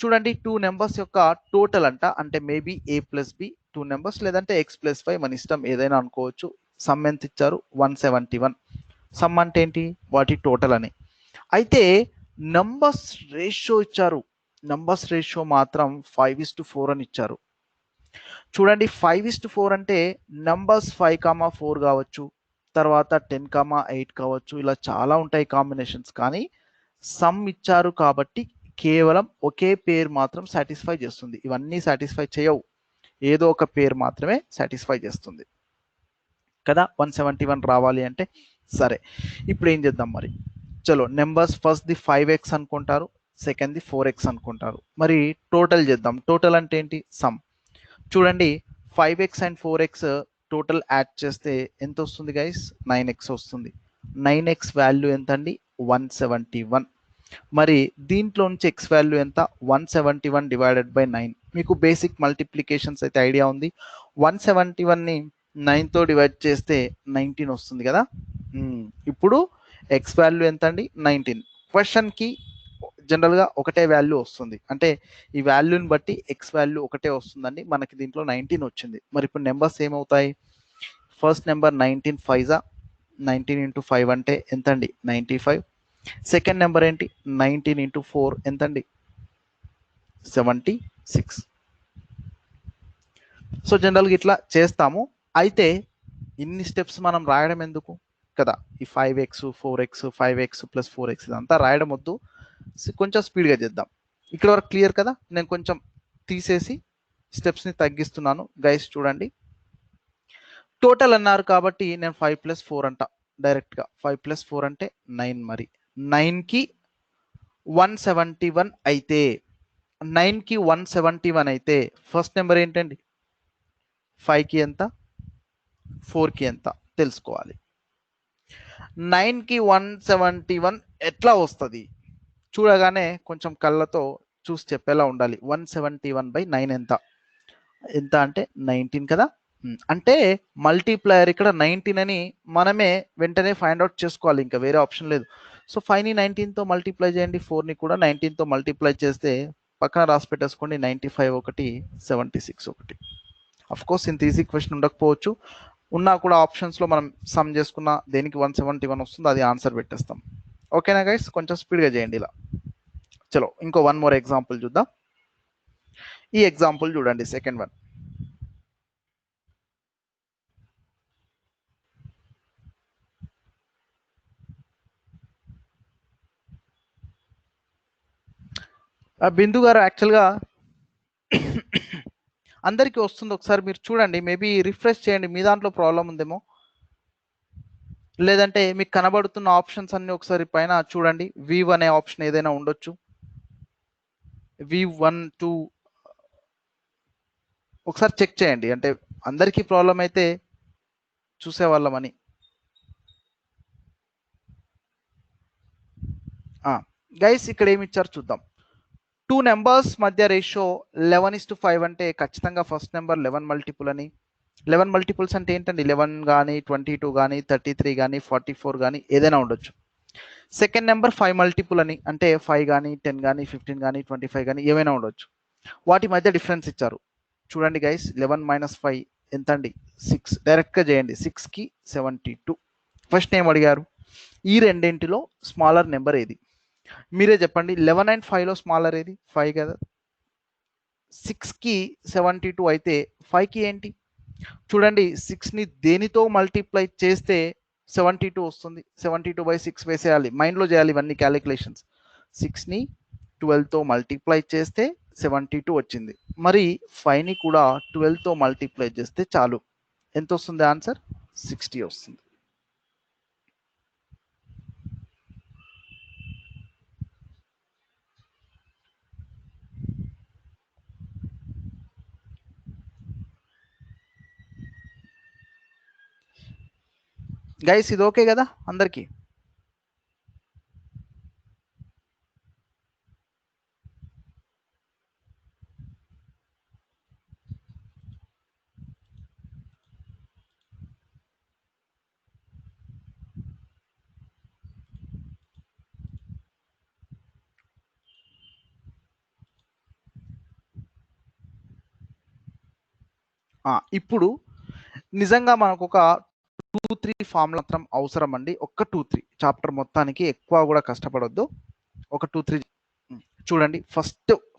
[SPEAKER 1] చూడండి, 2 నెంబర్స్ యొక్క టోటల్ అంట, అంటే మేబీ a + b 2 నెంబర్స్, లేదంటే x + y, మన ఇష్టం ఏదైనా అనుకోవచ్చు. సమ్ ఎంత ఇచ్చారు, 171. సమ్ అంటే ఏంటి, వాటి టోటల్ అని. అయితే నంబర్స్ రేషియో ఇచ్చారు, నంబర్స్ రేషియో మాత్రం 5:4 అని ఇచ్చారు. చూడండి, 5:4 అంటే నంబర్స్ 5, 4 కావచ్చు, తర్వాత 10, 8 కావచ్చు, ఇలా చాలా ఉంటాయి కాంబినేషన్స్. కానీ సమ్ ఇచ్చారు కాబట్టి కేవలం ఒకే పేరు మాత్రం సాటిస్ఫై చేస్తుంది, ఇవన్నీ సాటిస్ఫై చేయవు, ఏదో ఒక పేరు మాత్రమే సాటిస్ఫై చేస్తుంది కదా 171 రావాలి అంటే. సరే, ఇప్పుడు ఏం చేద్దాం మరి, చలో నెంబర్స్ ఫస్ట్ ది 5x అనుకుంటారు, సెకండ్ ది 4x అనుకుంటారు, మరి టోటల్ చేద్దాం. టోటల్ అంటే ఏంటి, సమ్. చూడండి 5x and 4x total add చేస్తే ఎంత వస్తుంది గైస్, 9x వస్తుంది. 9x వాల్యూ ఎంత అండి, 171. మరి దీంట్లో నుంచి x వాల్యూ ఎంత, 171 డివైడెడ్ బై 9. మీకు బేసిక్ మల్టిప్లికేషన్స్ అయితే ఐడియా ఉంది. 171ని 9తో డివైడ్ చేస్తే 19 వస్తుంది కదా. ఇప్పుడు x వాల్యూ ఎంత అండి, 19. క్వశ్చన్కి జనరల్గా ఒకటే వాల్యూ వస్తుంది, అంటే ఈ వాల్యూని బట్టి ఎక్స్ వాల్యూ ఒకటే వస్తుందండి. మనకి దీంట్లో 19 వచ్చింది. మరి ఇప్పుడు నెంబర్స్ ఏమవుతాయి, ఫస్ట్ నెంబర్ 19 5 19 ఇంటూ 5 అంటే ఎంత అండి, 95. సెకండ్ నెంబర్ ఏంటి, 19 ఇంటూ 4 ఎంత అండి, 76. సో జనరల్గా ఇట్లా చేస్తాము. అయితే ఇన్ని స్టెప్స్ మనం రాయడం ఎందుకు కదా, ఈ 5x 4x 5x plus 4x ఇదంతా రాయడం వద్దు, కొంచెం స్పీడ్గా చేద్దాం. ఇక్కడ వరకు క్లియర్ కదా, నేను కొంచెం తీసేసి స్టెప్స్ని తగ్గిస్తున్నాను గైస్. చూడండి టోటల్ అన్నారు కాబట్టి నేను 5 ప్లస్ 4 అంట డైరెక్ట్గా. 5 ప్లస్ 4 అంటే 9. మరి 9కి 171 అయితే, 9కి 171 అయితే ఫస్ట్ నెంబర్ ఏంటండి, 5కి ఎంత, 4కి ఎంత తెలుసుకోవాలి. 9కి 171 ఎట్లా వస్తుంది, చూడగానే కొంచెం కళ్ళతో చూసి చెప్పేలా ఉండాలి. 171/9 ఎంత, ఎంత అంటే 19 కదా. అంటే మల్టీప్లయర్ ఇక్కడ 19 అని మనమే వెంటనే ఫైండ్ అవుట్ చేసుకోవాలి, ఇంకా వేరే ఆప్షన్ లేదు. సో 5ని 19తో మల్టిప్లై చేయండి, 4ని కూడా 19తో మల్టిప్లై చేస్తే పక్కన రాసి పెట్టేసుకోండి, 95 ఒకటి 76 ఒకటి. అఫ్ కోర్స్ ఇంత ఈజీ క్వశ్చన్ ఉండకపోవచ్చు, ఉన్నా కూడా ఆప్షన్స్లో మనం సమ్ చేసుకున్న దేనికి 171 వస్తుందో అది ఆన్సర్ పెట్టేస్తాం. ఓకేనా గైస్, కొంచెం స్పీడ్గా చేయండి ఇలా. చలో ఇంకో వన్ మోర్ ఎగ్జాంపుల్ చూద్దాం. ఈ ఎగ్జాంపుల్ చూడండి, సెకండ్ వన్. బిందు గారు యాక్చువల్గా అందరికీ వస్తుంది, ఒకసారి మీరు చూడండి, మేబీ రిఫ్రెష్ చేయండి, మీ దాంట్లో ప్రాబ్లం ఉందేమో, లేదంటే మీకు కనబడుతున్న ఆప్షన్స్ అన్ని ఒకసారి పైన చూడండి. V1 అనే ఆప్షన్ ఏదైనా ఉండొచ్చు, V1 2 ఒకసారి చెక్ చేయండి, అంటే అందరికీ ప్రాబ్లం అయితే చూసేవాళ్ళమని. గైస్ ఇక్కడ ఏమి ఇచ్చారు చూద్దాం. 2 నెంబర్స్ మధ్య రేషియో 11:5 అంటే ఖచ్చితంగా ఫస్ట్ నెంబర్ 11 మల్టిపుల్ అని. 11 మల్టిపుల్స్ అంటే ఏంటండి, 11 కానీ 22 కానీ 33 కానీ 44 కానీ ఏదైనా ఉండొచ్చు. సెకండ్ నెంబర్ 5 మల్టిపుల్ అని, అంటే 5 కానీ 10 కానీ 15 కానీ 25 కానీ ఏమైనా ఉండొచ్చు. వాటి మధ్య డిఫరెన్స్ ఇచ్చారు. చూడండి గైస్, 11 - 5 ఎంత అండి, 6. డైరెక్ట్గా చేయండి, 6కి 72. ఫస్ట్ ఏం అడిగారు, ఈ రెండింటిలో స్మాలర్ నెంబర్ ఏది, మీరే చెప్పండి. 11 అండ్ 5లో స్మాలర్ ఏది, 5 కదా. 6కి 72 అయితే 5కి ఏంటి, చూడండి 6ని దేనితో మల్టిప్లై చేస్తే 72 వస్తుంది, 72/6 వేసేయాలి, మైండ్లో చేయాలి ఇవన్నీ క్యాలిక్యులేషన్స్. 6ని 12తో మల్టిప్లై చేస్తే 72 వచ్చింది. మరి 5ని కూడా 12తో మల్టిప్లై చేస్తే చాలు, ఎంత వస్తుంది ఆన్సర్, 60 వస్తుంది. గైస్ ఇది ఓకే కదా అందరికి. ఇప్పుడు నిజంగా మనకు ఒక 2-3 ఫార్ములా మాత్రం అవసరం అండి, ఒక 2-3 చాప్టర్ మొత్తానికి ఎక్కువ కూడా కష్టపడొద్దు, ఒక 2-3 చూడండి.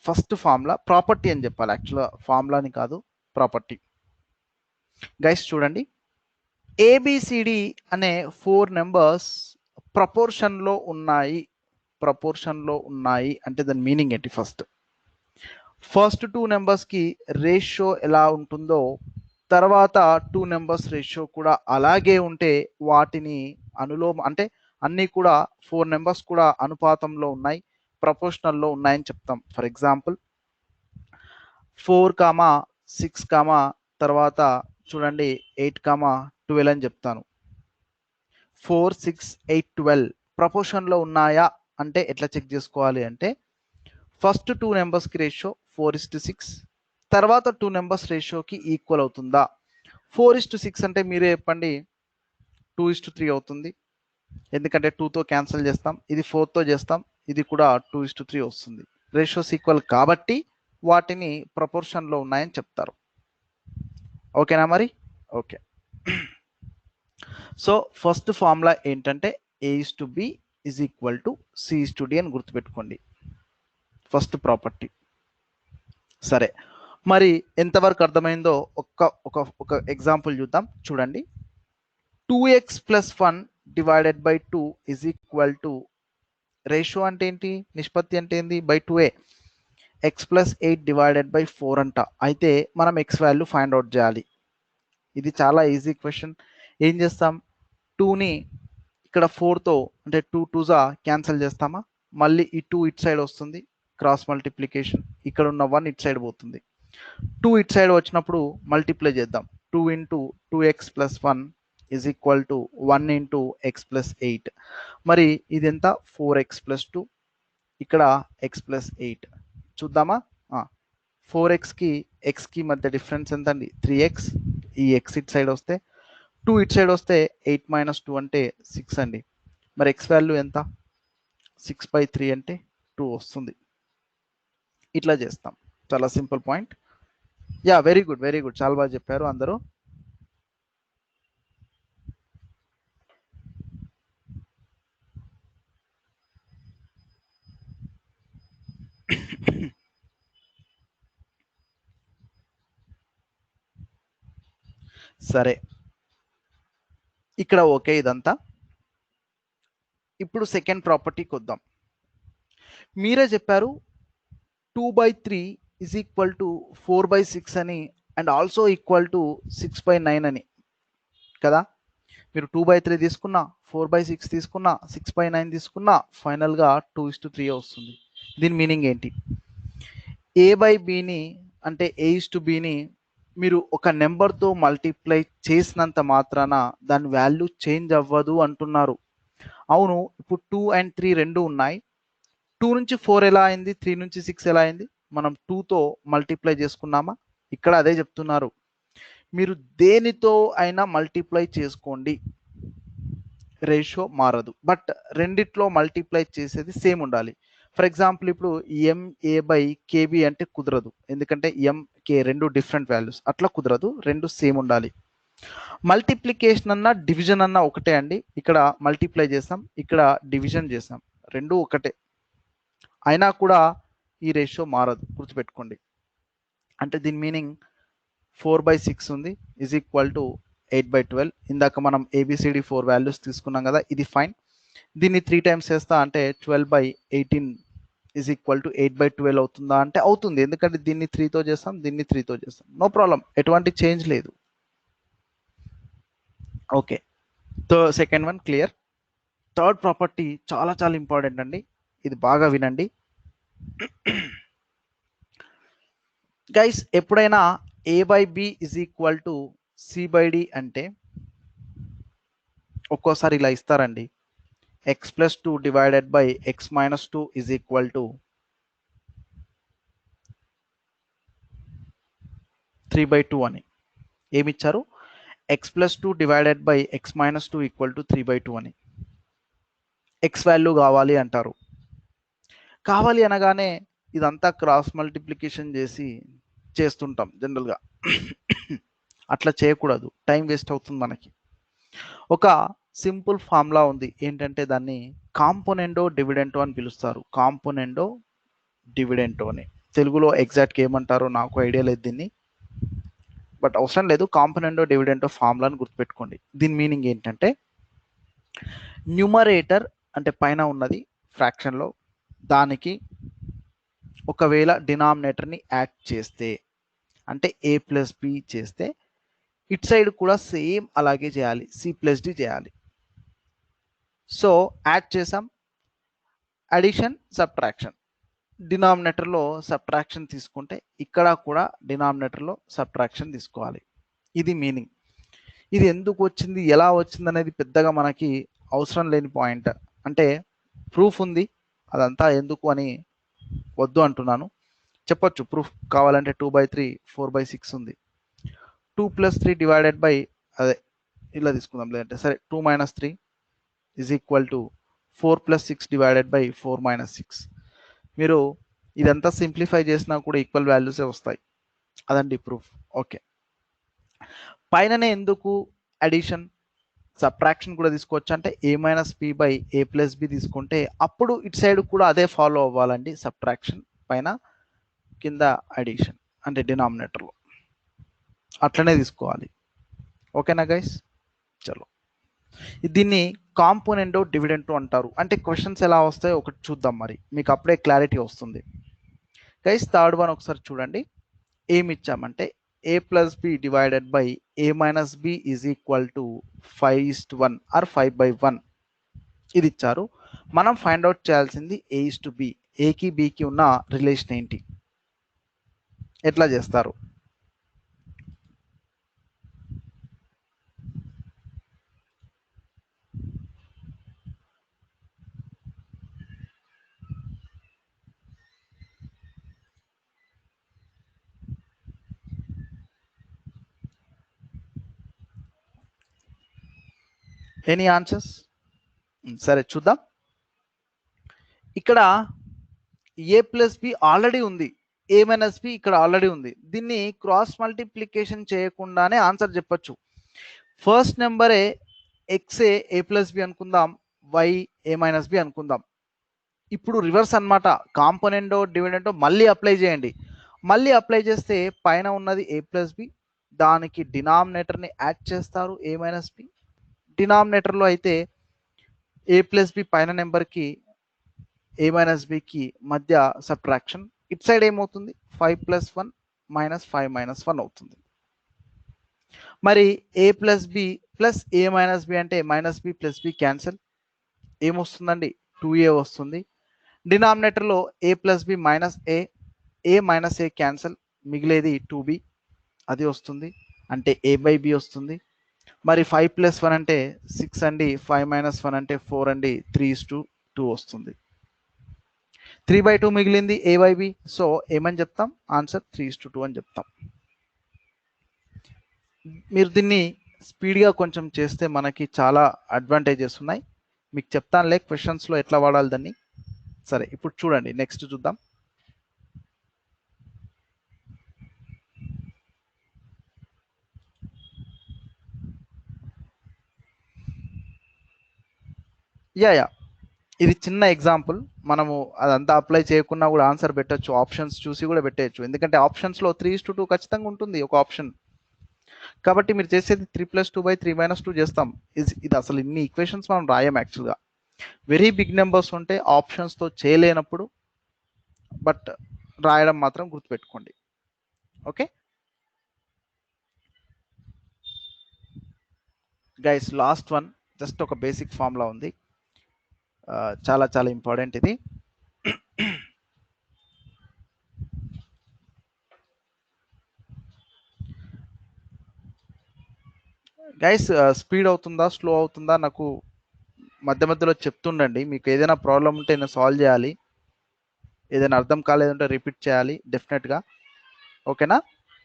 [SPEAKER 1] ఫస్ట్ ఫార్ములా ప్రాపర్టీ అని చెప్పాలి, యాక్చువల్గా ఫార్ములాని కాదు, ప్రాపర్టీ. గైస్ చూడండి, ABCD అనే 4 నెంబర్స్ ప్రపోర్షన్లో ఉన్నాయి, ప్రపోర్షన్లో ఉన్నాయి అంటే దాని మీనింగ్ ఏంటి? ఫస్ట్ టూ నెంబర్స్కి రేషియో ఎలా ఉంటుందో తర్వాత టూ నెంబర్స్ రేషియో కూడా అలాగే ఉంటే వాటిని అనులోమ అంటే అన్నీ కూడా 4 నెంబర్స్ కూడా అనుపాతంలో ఉన్నాయి, ప్రపోర్షనల్లో ఉన్నాయని చెప్తాం. ఫర్ ఎగ్జాంపుల్ 4, 6, తర్వాత చూడండి 8, 12 అని చెప్తాను. 4, 6, 8, 12 ప్రపోర్షన్లో ఉన్నాయా అంటే ఎట్లా చెక్ చేసుకోవాలి అంటే ఫస్ట్ టూ నెంబర్స్కి రేషియో 4:6, తర్వాత టూ నెంబర్స్ రేషియోకి ఈక్వల్ అవుతుందా? 4:6 అంటే మీరే చెప్పండి, 2:3 అవుతుంది. ఎందుకంటే 2తో క్యాన్సిల్ చేస్తాం, ఇది 4తో చేస్తాం, ఇది కూడా 2:3 వస్తుంది. రేషియోస్ ఈక్వల్ కాబట్టి వాటిని ప్రపోర్షన్లో ఉన్నాయని చెప్తారు. ఓకేనా మరి? ఓకే. సో ఫస్ట్ ఫార్ములా ఏంటంటే A:B = C:D అని గుర్తుపెట్టుకోండి, ఫస్ట్ ప్రాపర్టీ. సరే, మరి ఎంతవరకు అర్థమైందో ఒక ఎగ్జాంపుల్ చూద్దాం. చూడండి, 2x + 1 / 2 = రేషియో అంటే ఏంటి, నిష్పత్తి అంటే ఏంటి, బై 2a. x + 8 / 4 అంట. అయితే మనం x వాల్యూ ఫైండ్ అవుట్ చేయాలి. ఇది చాలా ఈజీ క్వశ్చన్. ఏం చేస్తాం, 2ని ఇక్కడ 4తో అంటే 2 2s క్యాన్సిల్ చేస్తామా, మళ్ళీ ఈ 2 ఇట్ సైడ్ వస్తుంది, క్రాస్ మల్టిప్లికేషన్, ఇక్కడ ఉన్న 1 ఇట్ సైడ్ పోతుంది. 2 ఇట్ సైడ్ వచ్చినప్పుడు మల్టిప్లై చేద్దాం. 2 × 2x + 1 = 1 × x + 8. మరి ఇది ఎంత, 4x + 2, ఇక్కడ x + 8. చూద్దామా, 4xకి xకి మధ్య డిఫరెన్స్ ఎంత అండి, 3x. ఈ x ఇట్ సైడ్ వస్తే 2 ఇట్ సైడ్ వస్తే 8 - 2 అంటే 6 అండి. మరి x వాల్యూ ఎంత, 6/3 అంటే 2 వస్తుంది. ఇట్లా చేస్తాం, చాలా simple point. Yeah, very good, చాలా బాగా చెప్పారు అందరూ. సరే, ఇక్కడ ఓకే ఇదంతా. ఇప్పుడు సెకండ్ ప్రాపర్టీకి వద్దాం. మీరే చెప్పారు 2/3 = 4/6 అని అండ్ ఆల్సో ఈక్వల్ టు 6/9 అని కదా. మీరు 2/3 తీసుకున్నా, 4/6 తీసుకున్నా, 6/9 తీసుకున్నా ఫైనల్గా 2:3 వస్తుంది. దీని మీనింగ్ ఏంటి, A/Bని అంటే A:(B)ని మీరు ఒక నెంబర్తో మల్టిప్లై చేసినంత మాత్రాన దాని వాల్యూ చేంజ్ అవ్వదు అంటున్నారు. అవును, ఇప్పుడు 2 and 3 రెండు ఉన్నాయి. 2 నుంచి 4 ఎలా అయింది, 3 నుంచి 6 ఎలా అయింది, మనం 2తో మల్టిప్లై చేసుకున్నామా. ఇక్కడ అదే చెప్తున్నారు, మీరు దేనితో అయినా మల్టిప్లై చేసుకోండి, రేషియో మారదు, బట్ రెండిట్లో మల్టిప్లై చేసేది సేమ్ ఉండాలి. ఫర్ ఎగ్జాంపుల్ ఇప్పుడు MA/KB అంటే కుదరదు, ఎందుకంటే MK రెండు డిఫరెంట్ వాల్యూస్, అట్లా కుదరదు, రెండు సేమ్ ఉండాలి. మల్టిప్లికేషన్ అన్న డివిజన్ అన్న ఒకటే అండి. ఇక్కడ మల్టిప్లై చేసాం, ఇక్కడ డివిజన్ చేసాం, రెండు ఒకటే అయినా కూడా ఈ రేషియో మారదు, గుర్తుపెట్టుకోండి. అంటే దీని మీనింగ్ 4/6 ఉంది = 8/12. ఇందాక మనం ABCD 4 వాల్యూస్ తీసుకున్నాం కదా, ఇది ఫైన్. దీన్ని 3 టైమ్స్ చేస్తా అంటే 12/18 = 8/12 అవుతుందా అంటే అవుతుంది, ఎందుకంటే దీన్ని 3తో చేస్తాం, దీన్ని 3తో చేస్తాం, నో ప్రాబ్లం, ఎటువంటి చేంజ్ లేదు. Okay, second one clear. Third property చాలా ఇంపార్టెంట్ అండి, ఇది బాగా వినండి గైస్. ఎప్పుడైనా A/B = C/D అంటే ఒక్కోసారి ఇలా ఇస్తారండి, x + 2 / x - 2 = 3/2 అని. ఏమిచ్చారు, x + 2 / x - 2 = 3/2 అని. x వాల్యూ కావాలి అంటారు. కావాలి అనగానే ఇదంతా క్రాస్ మల్టిప్లికేషన్ చేస్తుంటాం జనరల్గా. అట్లా చేయకూడదు, టైం వేస్ట్ అవుతుంది మనకి. ఒక సింపుల్ ఫార్ములా ఉంది, ఏంటంటే దాన్ని కాంపోనెంటో డివిడెంటో అని పిలుస్తారు. కాంపోనెంటో డివిడెంటో అని తెలుగులో ఎగ్జాక్ట్గా ఏమంటారో నాకు ఐడియా లేదు దీన్ని, బట్ అవసరం లేదు, కాంపోనెంటో డివిడెంటో ఫార్ములాని గుర్తుపెట్టుకోండి. దీని మీనింగ్ ఏంటంటే న్యూమరేటర్ అంటే పైన ఉన్నది ఫ్రాక్షన్లో, దానికి ఒకవేళ డినామినేటర్ని యాడ్ చేస్తే అంటే ఏ ప్లస్ బి చేస్తే ఇట్ సైడ్ కూడా సేమ్ అలాగే చేయాలి, సి ప్లస్ డి చేయాలి. సో యాడ్ చేసాం, అడిషన్ సబ్ట్రాక్షన్, డినామినేటర్లో సబ్ట్రాక్షన్ తీసుకుంటే ఇక్కడ కూడా డినామినేటర్లో సబ్ట్రాక్షన్ తీసుకోవాలి. ఇది మీనింగ్. ఇది ఎందుకు వచ్చింది, ఎలా వచ్చింది అనేది పెద్దగా మనకి అవసరం లేని పాయింట్. అంటే ప్రూఫ్ ఉంది, అదంతా ఎందుకు అని వద్దు అంటున్నాను. చెప్పొచ్చు ప్రూఫ్ కావాలంటే 2/3 4/6 ఉంది. 2 + 3 డివైడెడ్ బై అదే ఇలా తీసుకుందాం, లేదంటే సరే 2 - 3 is equal to 4 + 6 divided by 4 - 6. మీరు ఇదంతా సింప్లిఫై చేసినా కూడా ఈక్వల్ వాల్యూసే వస్తాయి. అదండి ప్రూఫ్. ఓకే, పైననే ఎందుకు అడిషన్ సబ్ట్రాక్షన్ కూడా తీసుకోవచ్చు అంటే a - b by a + b తీసుకుంటే అప్పుడు ఇటు సైడ్ కూడా అదే ఫాలో అవ్వాలండి. సబ్ట్రాక్షన్ పైన కింద అడిషన్ అంటే డినామినేటర్లో అట్లనే తీసుకోవాలి. ఓకేనా గైస్? చలో, దీన్ని కాంపోనెంట్ డివిడెంట్ అంటారు. అంటే క్వశ్చన్స్ ఎలా వస్తాయో ఒకటి చూద్దాం, మరి మీకు అప్పుడే క్లారిటీ వస్తుంది. గైస్ థర్డ్ వన్ ఒకసారి చూడండి. ఏమి ఇచ్చామంటే a + b divided by a - b is equal to 5:1 or 5/1 ఇది ఇచ్చారు. మనం ఫైండ్ అవుట్ చేయాల్సింది a:b. ఏకి బికి ఉన్న రిలేషన్ ఏంటి, ఎట్లా చేస్తారు? Any answers? సరే చూద్దాం. ఇక్కడ a + b ఆల్రెడీ ఉంది, a - b ఇక్కడ ఆల్రెడీ ఉంది. దీన్ని క్రాస్ మల్టిప్లికేషన్ చేయకుండానే ఆన్సర్ చెప్పొచ్చు. ఫస్ట్ నెంబరే ఎక్సే a + b అనుకుందాం, y a - b అనుకుందాం. ఇప్పుడు రివర్స్ అన్నమాట. కాంపోనెంటో డివిడెంటో మళ్ళీ అప్లై చేయండి. మళ్ళీ అప్లై చేస్తే పైన ఉన్నది a + b, దానికి డినామినేటర్ని యాడ్ చేస్తారు a - b. డినామినేటర్లో అయితే a + b పైన నెంబర్కి a - bకి మధ్య సబ్ట్రాక్షన్. ఇట్ సైడ్ ఏమవుతుంది, 5 + 1 - 5 - 1 అవుతుంది. మరి a + b plus a - b అంటే -b + b క్యాన్సిల్, ఏమొస్తుందండి 2a వస్తుంది. డినామినేటర్లో a + b - a క్యాన్సిల్, మిగిలేది 2b, అది వస్తుంది. అంటే a/b వస్తుంది. మరి 5 + 1 అంటే 6 అండి, 5 - 1 అంటే 4 అండి, 3:2 వస్తుంది. 3/2 మిగిలింది a/b. సో ఏమని చెప్తాం, ఆన్సర్ 3:2 అని చెప్తాం. మీరు దీన్ని స్పీడ్గా కొంచెం చేస్తే మనకి చాలా అడ్వాంటేజెస్ ఉన్నాయి. మీకు చెప్తానులే క్వశ్చన్స్లో ఎట్లా వాడాలి దాన్ని. సరే ఇప్పుడు చూడండి, నెక్స్ట్ చూద్దాం. యా ఇది చిన్న ఎగ్జాంపుల్. మనము అదంతా అప్లై చేయకుండా కూడా ఆన్సర్ పెట్టచ్చు, ఆప్షన్స్ చూసి కూడా పెట్టేయచ్చు. ఎందుకంటే ఆప్షన్స్లో 3:2 ఖచ్చితంగా ఉంటుంది ఒక ఆప్షన్. కాబట్టి మీరు చేసేది 3+2/3 - 2 చేస్తాం. ఇది అసలు ఇన్ని ఈక్వేషన్స్ మనం రాయం యాక్చువల్గా. వెరీ బిగ్ నెంబర్స్ ఉంటే ఆప్షన్స్తో చేయలేనప్పుడు బట్ రాయడం మాత్రం గుర్తుపెట్టుకోండి. Okay guys, last one just ఒక బేసిక్ ఫార్ములా ఉంది, చాలా చాలా ఇంపార్టెంట్ ఇది. గైస్ స్పీడ్ అవుతుందా స్లో అవుతుందా నాకు మధ్య మధ్యలో చెప్తుండండి. మీకు ఏదైనా ప్రాబ్లం ఉంటే నేను సాల్వ్ చేయాలి, ఏదైనా అర్థం కాలేదంటే రిపీట్ చేయాలి డెఫినెట్గా. ఓకేనా?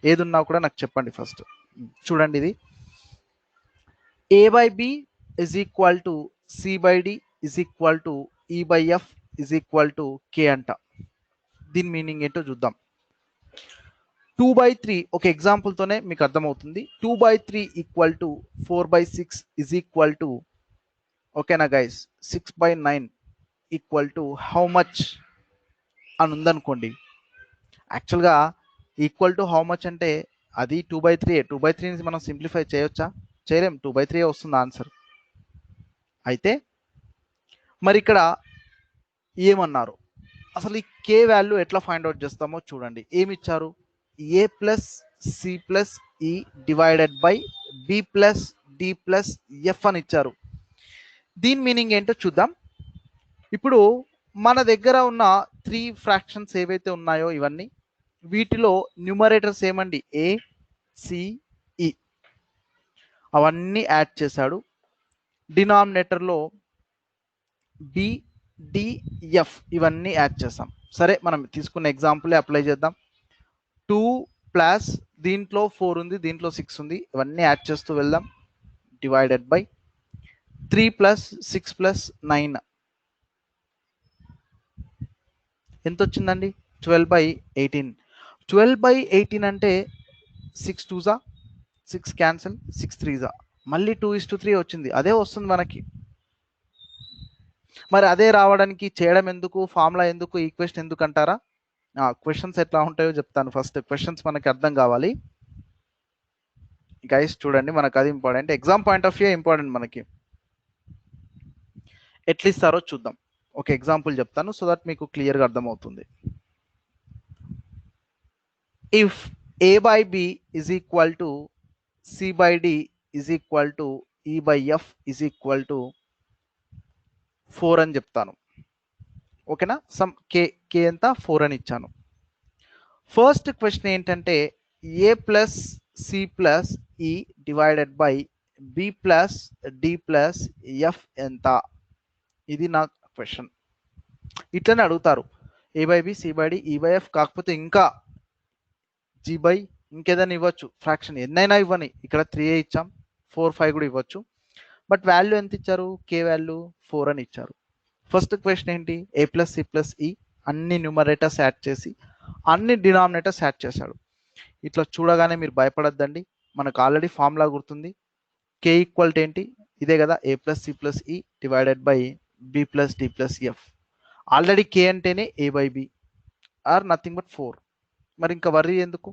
[SPEAKER 1] ఏది ఉన్నా కూడా నాకు చెప్పండి ఫస్ట్. చూడండి, ఇది a/b is equal to c/d is equal to e/f is equal to k అంట. దీని మీనింగ్ ఏంటో చూద్దాం. 2/3 ఒక ఎగ్జాంపుల్తోనే మీకు అర్థమవుతుంది. 2/3 equal to 4/6 is equal to, ఓకేనా guys, 6/9 equal to how much అని ఉందనుకోండి. యాక్చువల్గా ఈక్వల్ టు హౌ మచ్ అంటే అది 2/3. 2/3 మనం సింప్లిఫై చేయొచ్చా? చేయలేం. 2/3 వస్తుంది ఆన్సర్. అయితే మరి ఇక్కడ ఏమన్నారు, అసలు ఈ కే వాల్యూ ఎట్లా ఫైండ్ అవుట్ చేస్తామో చూడండి. ఏమి ఇచ్చారు? A plus C plus E divided by B plus D plus F అని ఇచ్చారు. దీని మీనింగ్ ఏంటో చూద్దాం. ఇప్పుడు మన దగ్గర ఉన్న 3 ఫ్రాక్షన్స్ ఏవైతే ఉన్నాయో ఇవన్నీ, వీటిలో న్యూమరేటర్స్ ఏమండి? ఏ, సి, ఈ అవన్నీ యాడ్ చేశాడు. డినామినేటర్లో బి, డి, ఎఫ్ ఇవన్నీ యాడ్ చేసాం. సరే, మనం తీసుకున్న ఎగ్జాంపుల్ అప్లై చేద్దాం. 2 ప్లస్ దీంట్లో 4 ఉంది, దీంట్లో 6 ఉంది, ఇవన్నీ యాడ్ చేస్తూ వెళ్దాం. డివైడెడ్ బై 3 ప్లస్ 6 ప్లస్ 9 ఎంత వచ్చిందండి? 12/18. 12/18 అంటే 6 2 6 క్యాన్సిల్, 6 3 మళ్ళీ 2:3 వచ్చింది. అదే వస్తుంది మనకి. మరి అదే రావడానికి చేయడం ఎందుకు, ఫార్ములా ఎందుకు, ఈక్వేషన్ ఎందుకు అంటారా? క్వశ్చన్స్ ఎట్లా ఉంటాయో చెప్తాను. ఫస్ట్ క్వశ్చన్స్ మనకి అర్థం కావాలి. గైస్ చూడండి, మనకు అది important. Exam point of view important మనకి. ఎట్లా ఇస్తారో చూద్దాం. ఒక ఎగ్జాంపుల్ చెప్తాను సో దట్ మీకు క్లియర్గా అర్థమవుతుంది. If a by b is equal to c by d is equal to e by f is equal to 4 అని చెప్తాను. ఓకేనా? సమ్ కే ఎంత 4 అని ఇచ్చాను. ఫస్ట్ క్వశ్చన్ ఏంటంటే A plus C plus E divided by B plus D plus F ఎంత? ఇది నా క్వశ్చన్. ఇట్లనే అడుగుతారు. A by B, C by D, E by F, కాకపోతే ఇంకా జీ బై ఇంకేదైనా ఇవ్వచ్చు. ఫ్రాక్షన్ ఎన్నైనా ఇవ్వని. ఇక్కడ 3 ఇచ్చాం, 4 5 కూడా ఇవ్వచ్చు. బట్ వాల్యూ ఎంత ఇచ్చారు? కే వాల్యూ 4 అని ఇచ్చారు. ఫస్ట్ క్వశ్చన్ ఏంటి? ఏ ప్లస్ సి ప్లస్ ఈ అన్ని న్యూమరేటర్స్ యాడ్ చేసి అన్ని డినామినేటర్స్ యాడ్ చేశాడు. ఇట్లా చూడగానే మీరు భయపడద్దండి, మనకు ఆల్రెడీ ఫార్ములా గుర్తుంది. కే ఈక్వల్ ఏంటి? ఇదే కదా, A plus C plus E divided by B plus D plus F. Already కే అంటేనే A by B are nothing but 4. మరి ఇంకా వర్రీ ఎందుకు?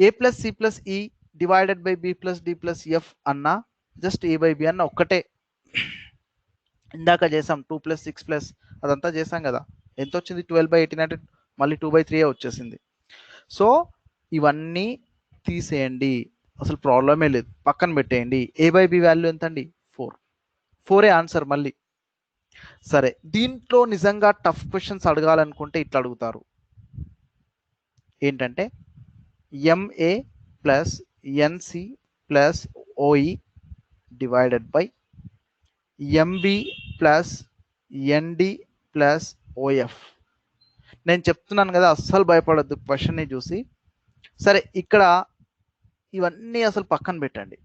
[SPEAKER 1] A plus C plus E divided by B plus D plus F అన్నా just A by B అన్న ఒక్కటే. ఇందాక చేసాం 2 ప్లస్ 6 ప్లస్ అదంతా చేసాం కదా. ఎంత వచ్చింది? 12/18 అంటే మళ్ళీ 2/3 వచ్చేసింది. సో ఇవన్నీ తీసేయండి, అసలు ప్రాబ్లమే లేదు, పక్కన పెట్టేయండి. ఏ బై బి వాల్యూ ఎంత అండి? 4. 4 ఆన్సర్ మళ్ళీ. సరే, దీంట్లో నిజంగా టఫ్ క్వశ్చన్స్ అడగాలనుకుంటే ఇట్లా అడుగుతారు. ఏంటంటే MA plus NC plus OE divided by MB plus ND plus OF. నేను చెప్తున్నాను కదా, అస్సలు భయపడద్దు క్వశ్చన్ని చూసి. సరే, ఇక్కడ ఇవన్నీ అసలు పక్కన పెట్టండి.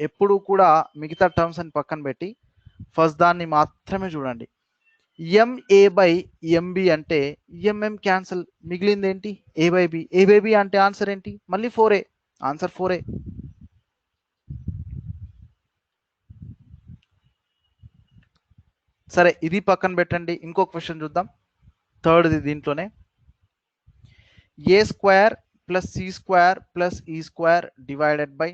[SPEAKER 1] ఎప్పుడు కూడా మిగతా టర్మ్స్ అని పక్కన పెట్టి ఫస్ట్ దాన్ని మాత్రమే చూడండి. ఎంఏ బై ఎంబి అంటే ఎంఎం క్యాన్సల్, మిగిలింది ఏంటి? A by B. A by B అంటే ఆన్సర్ ఏంటి? మళ్ళీ 4. ఆన్సర్ 4. సరే, ఇది పక్కన పెట్టండి. ఇంకో క్వశ్చన్ చూద్దాం, థర్డ్ది. దీంట్లోనే A square plus C square plus E square divided by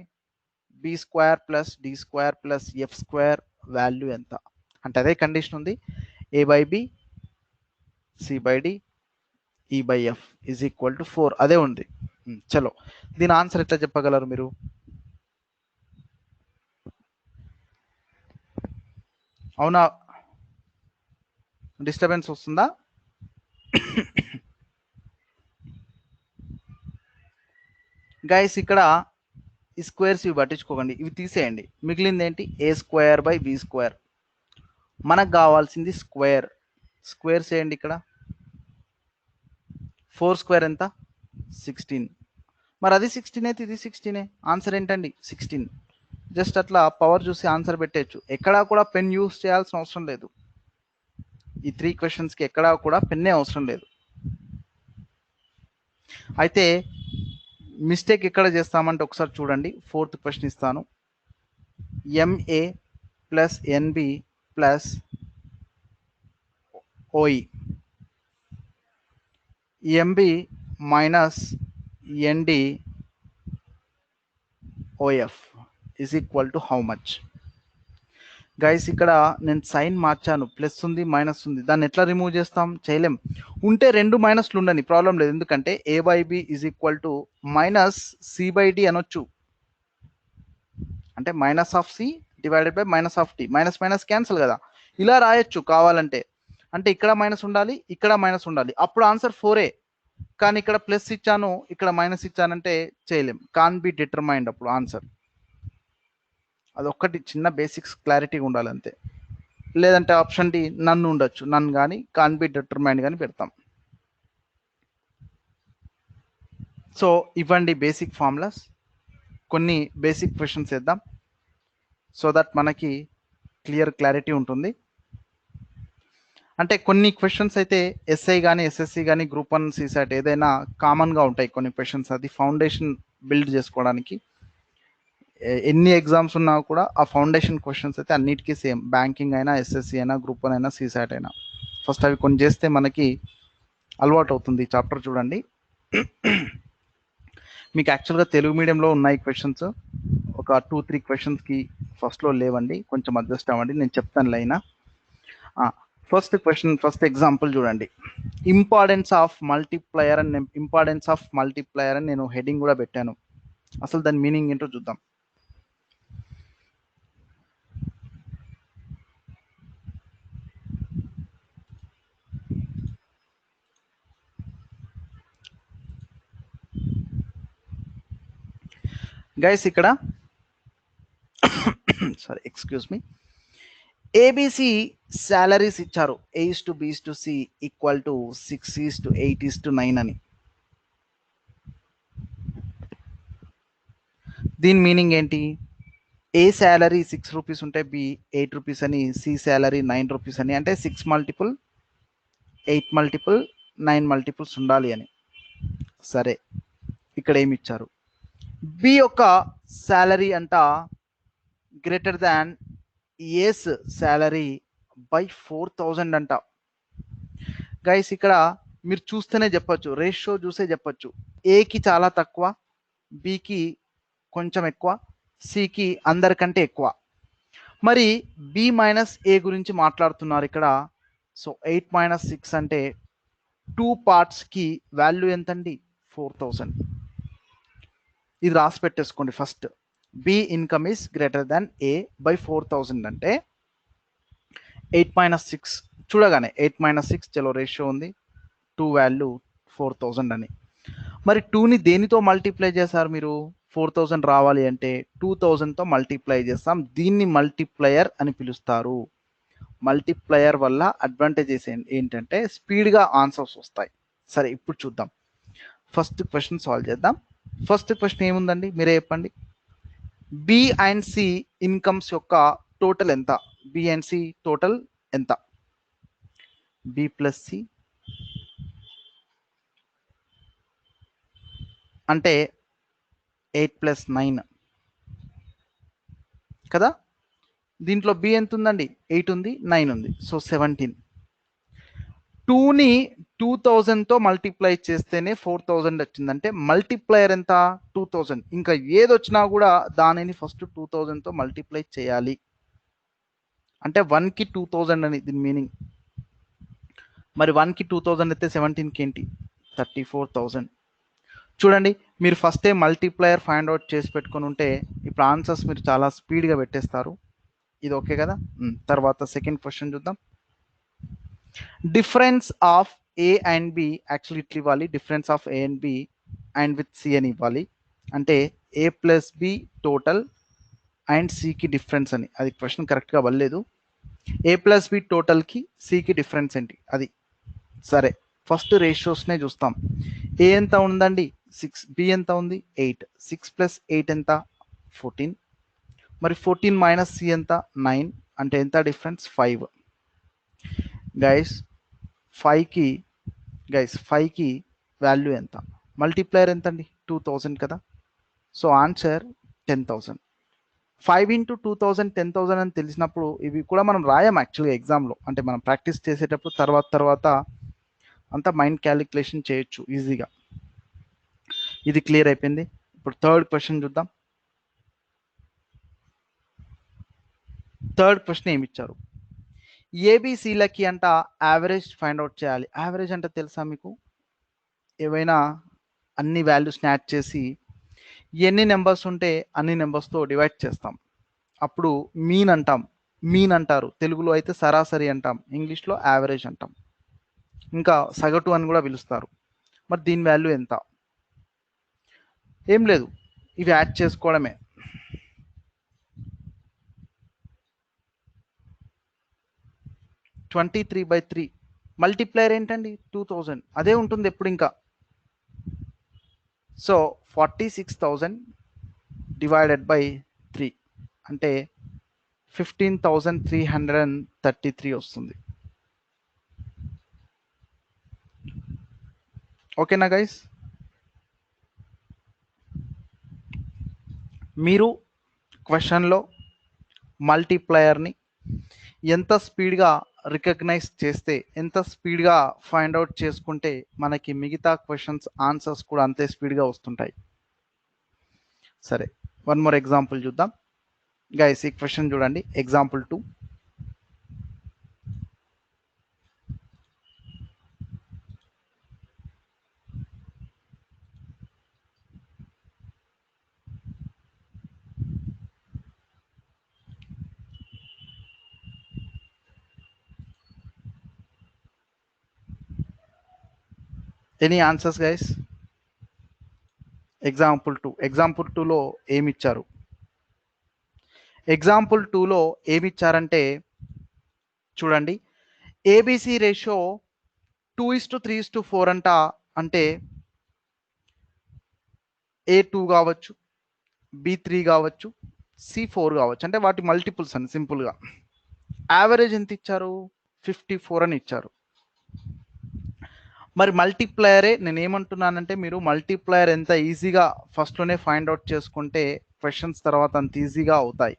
[SPEAKER 1] B square plus D square plus F square value ఎంత? అంటే అదే కండిషన్ ఉంది. A by B, C by D, E by F is equal to 4 అదే ఉంది. చలో, దీని answer ఎట్లా చెప్పగలరు మీరు? అవునా? డిస్టర్బెన్స్ వస్తుందా? గైస్ ఇక్కడ ఈ స్క్వేర్స్ ఇవి పట్టించుకోకండి, ఇవి తీసేయండి. మిగిలింది ఏంటి? ఏ స్క్వేర్ బై బి స్క్వేర్. మనకు కావాల్సింది స్క్వేర్. స్క్వేర్ చేయండి. ఇక్కడ 4 స్క్వేర్ ఎంత? 16. మరి అది 16 అయితే ఇది 16. ఆన్సర్ ఏంటండి? 16. జస్ట్ అట్లా పవర్ చూసి ఆన్సర్ పెట్టేయచ్చు. ఎక్కడా కూడా పెన్ యూస్ చేయాల్సిన అవసరం లేదు. ఈ 3 క్వశ్చన్స్కి ఎక్కడా కూడా పెన్నే అవసరం లేదు. అయితే మిస్టేక్ ఎక్కడ చేస్తామంటే ఒకసారి చూడండి. 4th క్వశ్చన్ ఇస్తాను. MA plus NB plus OE MB minus ND OF is equal to how much? Guys ఇక్కడ నేను సైన్ మార్చాను, ప్లస్ ఉంది మైనస్ ఉంది, దాన్ని ఎట్లా రిమూవ్ చేస్తాం? చేయలేం. ఉంటే రెండు మైనస్లు ఉండని ప్రాబ్లం లేదు, ఎందుకంటే A by B is equal to minus C by D అనొచ్చు. అంటే minus of C divided by minus of D, minus minus cancel కదా, ఇలా రాయొచ్చు కావాలంటే. అంటే ఇక్కడ మైనస్ ఉండాలి, ఇక్కడ మైనస్ ఉండాలి, అప్పుడు ఆన్సర్ 4ఏ. కానీ ఇక్కడ ప్లస్ ఇచ్చాను, ఇక్కడ మైనస్ ఇచ్చానంటే చేయలేం, కాన్ బి డిటర్మైండ్ అప్పుడు ఆన్సర్. అదొక్కటి చిన్న బేసిక్స్ క్లారిటీగా ఉండాలి అంతే. లేదంటే ఆప్షన్ డి నన్ను ఉండొచ్చు, నన్ను కానీ కాన్ బి డిటర్మైండ్ కానీ పెడతాం. సో ఇవ్వండి బేసిక్ ఫార్ములాస్, కొన్ని బేసిక్ క్వశ్చన్స్ వేద్దాం సో దట్ మనకి క్లారిటీ ఉంటుంది. అంటే కొన్ని క్వశ్చన్స్ అయితే ఎస్ఐ కానీ ఎస్ఎస్సి కానీ గ్రూప్ 1 సిసాట్ ఏదైనా కామన్గా ఉంటాయి కొన్ని క్వశ్చన్స్, అది ఫౌండేషన్ బిల్డ్ చేసుకోవడానికి. ఎన్ని ఎగ్జామ్స్ ఉన్నా కూడా ఆ ఫౌండేషన్ క్వశ్చన్స్ అయితే అన్నిటికీ సేమ్, బ్యాంకింగ్ అయినా ఎస్ఎస్సి అయినా గ్రూప్ 1 అయినా సిసాట్ అయినా. ఫస్ట్ అవి కొన్ని చేస్తే మనకి అలవాటు అవుతుంది. చాప్టర్ చూడండి. మీకు యాక్చువల్గా తెలుగు మీడియంలో ఉన్నాయి క్వశ్చన్స్, ఒక 2-3 క్వశ్చన్స్కి ఫస్ట్లో లేవండి, కొంచెం అడ్జస్ట్ అవ్వండి, నేను చెప్తాను లైనా. ఫస్ట్ క్వశ్చన్, ఫస్ట్ ఎగ్జాంపుల్ చూడండి. ఇంపార్టెన్స్ ఆఫ్ మల్టిప్లయర్ అని నేను హెడింగ్ కూడా పెట్టాను. అసలు దాని మీనింగ్ ఏంటో చూద్దాం. గైస్ ఇక్కడ sorry excuse me, ABC salaries ఇచ్చారు, A:B:C ఈక్వల్ టు 6:8:9 అని. దీని మీనింగ్ ఏంటి? ఏ శాలరీ 6 రూపీస్ ఉంటే బి 8 రూపీస్ అని, సి శాలరీ 9 రూపీస్ అని, అంటే 6 మల్టిపుల్ 8 మల్టిపుల్ 9 మల్టిపుల్స్ ఉండాలి అని. సరే, ఇక్కడ ఏమి ఇచ్చారు? బి యొక్క శాలరీ అంట greater than A's salary by 4,000 అంట. గైస్ ఇక్కడ మీరు చూస్తేనే చెప్పొచ్చు, రేషియో చూసే చెప్పొచ్చు, ఏకి చాలా తక్కువ, బికి కొంచెం ఎక్కువ, సికి అందరికంటే ఎక్కువ. మరి బి మైనస్ ఏ గురించి మాట్లాడుతున్నారు ఇక్కడ. సో 8 - 6 అంటే 2 పార్ట్స్కి వాల్యూ ఎంతండి? 4,000. ఇది రాసి పెట్టేసుకోండి first. B income is greater than A by 4,000 అంటే 8 - 6 చూడగానే 8 - 6 చలో రేషియో ఉంది, 2 వాల్యూ 4,000 అని. మరి 2ని దేనితో మల్టిప్లై చేశారు మీరు? 4,000 రావాలి అంటే 2,000తో మల్టిప్లై చేస్తాం, దీన్ని మల్టిప్లయర్ అని పిలుస్తారు. మల్టిప్లయర్ వల్ల అడ్వాంటేజెస్ ఏంటంటే స్పీడ్గా ఆన్సర్స్ వస్తాయి. సరే ఇప్పుడు చూద్దాం, ఫస్ట్ క్వశ్చన్ సాల్వ్ చేద్దాం. ఫస్ట్ క్వశ్చన్ ఏముందండి మీరే చెప్పండి. బి అండ్ సి ఇన్కమ్స్ యొక్క టోటల్ ఎంత? బి అండ్ సి టోటల్ ఎంత? బి ప్లస్ సి అంటే 8 + 9 కదా. దీంట్లో బి ఎంత ఉందండి? 8 ఉంది, 9 ఉంది, సో 17. 2ని 2,000తో మల్టిప్లై చేస్తేనే 4,000 వచ్చిందంటే మల్టిప్లయర్ ఎంత? 2,000. ఇంకా ఏది వచ్చినా కూడా దానిని ఫస్ట్ 2,000తో మల్టిప్లై చేయాలి. అంటే 1కి 2,000 అని దీని మీనింగ్. మరి 1కి 2,000 అయితే 17కి ఏంటి? 34,000. చూడండి, మీరు ఫస్టే మల్టిప్లయర్ ఫైండ్ అవుట్ చేసి పెట్టుకొని ఉంటే ఇప్పుడు ఆన్సర్స్ మీరు చాలా స్పీడ్గా పెట్టేస్తారు. ఇది ఓకే కదా. తర్వాత సెకండ్ క్వశ్చన్ చూద్దాం. Difference of A and B, actually ఇట్లా ఇవ్వాలి, difference of A and B and with C అని ఇవ్వాలి. అంటే A plus B total and సికి డిఫరెన్స్ అని. అది క్వశ్చన్ కరెక్ట్గా అవ్వలేదు. ఏ ప్లస్ బి టోటల్కి సికి డిఫరెన్స్ ఏంటి అది. సరే, ఫస్ట్ రేషియోస్నే చూస్తాం. ఏ ఎంత ఉందండి? 6. బి ఎంత ఉంది? 8. 6 + 8 ఎంత? 14. మరి 14 - సి ఎంత? 9. అంటే ఎంత డిఫరెన్స్? 5. గైస్ 5కి వాల్యూ ఎంత? మల్టిప్లయర్ ఎంత అండి? 2,000 కదా. So answer 10,000. 5 × 2,000 10,000 అని తెలిసినప్పుడు ఇవి కూడా మనం రాయం యాక్చువల్గా ఎగ్జామ్లో, అంటే మనం ప్రాక్టీస్ చేసేటప్పుడు తర్వాత అంతా మైండ్ క్యాలిక్యులేషన్ చేయొచ్చు ఈజీగా. ఇది క్లియర్ అయిపోయింది. ఇప్పుడు థర్డ్ క్వశ్చన్ చూద్దాం. థర్డ్ క్వశ్చన్ ఏమి ఇచ్చారు, ఏబిసిలకి అంట యావరేజ్ ఫైండ్ అవుట్ చేయాలి. యావరేజ్ అంటే తెలుసా మీకు, ఏవైనా అన్ని వాల్యూస్ యాడ్ చేసి ఎన్ని నెంబర్స్ ఉంటే అన్ని నెంబర్స్తో డివైడ్ చేస్తాం, అప్పుడు మీన్ అంటాం. మీన్ అంటారు, తెలుగులో అయితే సరాసరి అంటాం, ఇంగ్లీష్లో యావరేజ్ అంటాం, ఇంకా సగటు అని కూడా పిలుస్తారు. మరి దీని వాల్యూ ఎంత? ఏం లేదు, ఇవి యాడ్ చేసుకోవడమే. 23/3 మల్టిప్లైర్ ఏంటండి 2000, అదే ఉంటుంది ఎప్పుడు ఇంకా. సో 46,000 డివైడెడ్ బై 3 అంటే 15,333 వస్తుంది. ఓకేనా గైస్? మీరు క్వశ్చన్లో మల్టిప్లయర్ని ఎంత స్పీడ్గా రికగ్నైజ్ చేస్తే, ఎంత స్పీడ్గా ఫైండ్ అవుట్ చేసుకుంటే మనకి మిగతా క్వశ్చన్స్ ఆన్సర్స్ కూడా అంతే స్పీడ్గా వస్తుంటాయి. సరే, వన్ మోర్ ఎగ్జాంపుల్ చూద్దాం గైస్. ఈ క్వశ్చన్ చూడండి, example 2. Any answers guys? Example 2, example 2లో ఏమిచ్చారు? ఎగ్జాంపుల్ 2లో ఏమిచ్చారంటే చూడండి, ఏబిసి రేషియో 2:3:4 అంట. అంటే A2 కావచ్చు, B3 కావచ్చు, C4 కావచ్చు, అంటే వాటి మల్టిపుల్స్ అని సింపుల్గా. యావరేజ్ ఎంత ఇచ్చారు? 54 అని ఇచ్చారు. మరి మల్టిప్లయరే, నేను ఏమంటున్నానంటే మీరు మల్టిప్లయర్ ఎంత ఈజీగా ఫస్ట్లోనే ఫైండ్ అవుట్ చేసుకుంటే క్వశ్చన్స్ తర్వాత అంత ఈజీగా అవుతాయి.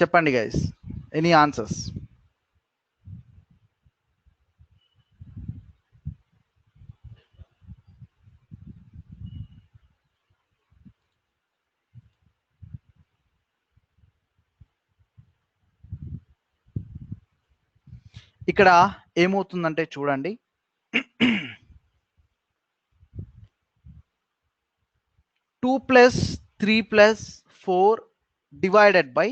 [SPEAKER 1] చెప్పండి గైస్, ఎనీ ఆన్సర్స్? ఇక్కడ ఏమవుతుందంటే చూడండి, 2 + 3 + 4 డివైడెడ్ బై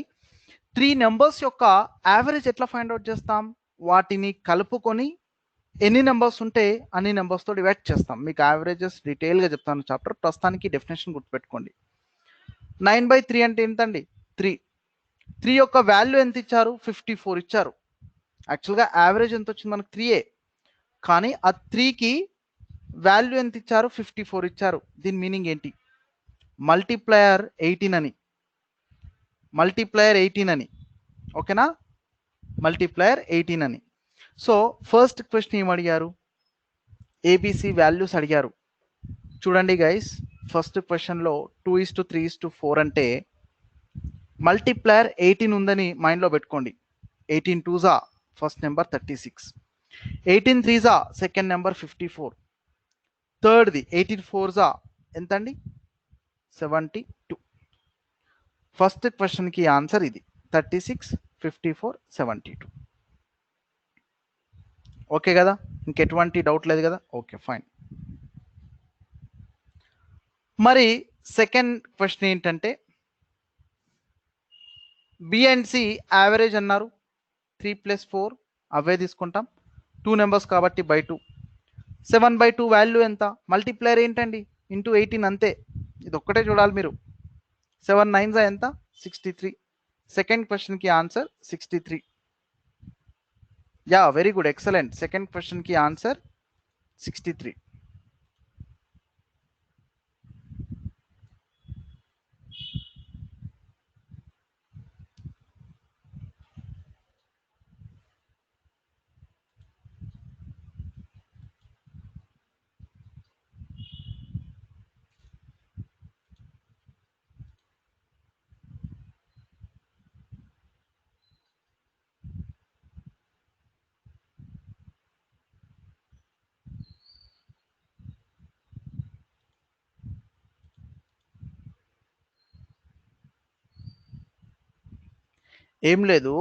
[SPEAKER 1] 3 నెంబర్స్ యొక్క యావరేజ్ ఎట్లా ఫైండ్ అవుట్ చేస్తాం? వాటిని కలుపుకొని ఎన్ని నెంబర్స్ ఉంటే అన్ని నెంబర్స్తో డివైడ్ చేస్తాం. మీకు యావరేజెస్ డీటెయిల్గా చెప్తాను చాప్టర్, ప్రస్తుతానికి డెఫినేషన్ గుర్తుపెట్టుకోండి. 9/3 అంటే ఏంటండి? 3. 3 యొక్క వాల్యూ ఎంత ఇచ్చారు? 54 ఇచ్చారు. యాక్చువల్గా యావరేజ్ ఎంత వచ్చింది మనకు? 3, కానీ ఆ 3కి వాల్యూ ఎంత ఇచ్చారు? 54 ఇచ్చారు. దీని మీనింగ్ ఏంటి? మల్టిప్లయర్ 18 అని, మల్టిప్లయర్ 18 అని. ఓకేనా? మల్టిప్లయర్ 18 అని. సో ఫస్ట్ క్వశ్చన్ ఏం అడిగారు? ఏబిసి వాల్యూస్ అడిగారు. చూడండి గైస్, ఫస్ట్ క్వశ్చన్లో 2:3:4 అంటే మల్టిప్లయర్ 18 ఉందని మైండ్లో పెట్టుకోండి. 18 2s first number 36, 18 3s second number 54, థర్డ్ది 18 4s ఎంతండి? 72. ఫస్ట్ క్వశ్చన్కి ఆన్సర్ ఇది, 36, 54, 72. ఓకే కదా? ఇంకెటువంటి డౌట్ లేదు కదా? Okay fine. మరి సెకండ్ క్వశ్చన్ ఏంటంటే, బి అండ్ సి యావరేజ్ అన్నారు, 3 + 4 అవే తీసుకుంటాం, 2 నెంబర్స్ కాబట్టి బై 2. 7/2 వాల్యూ ఎంత? మల్టిప్లైర్ ఏంటండి? ఇంటూ 18 అంతే. ఇది ఒక్కటే చూడాలి మీరు. 7 9s ఎంత? 63. సెకండ్ క్వశ్చన్కి answer 63. Yeah, very good, excellent. Second క్వశ్చన్కి ఆన్సర్ 63. ఏం లేదు,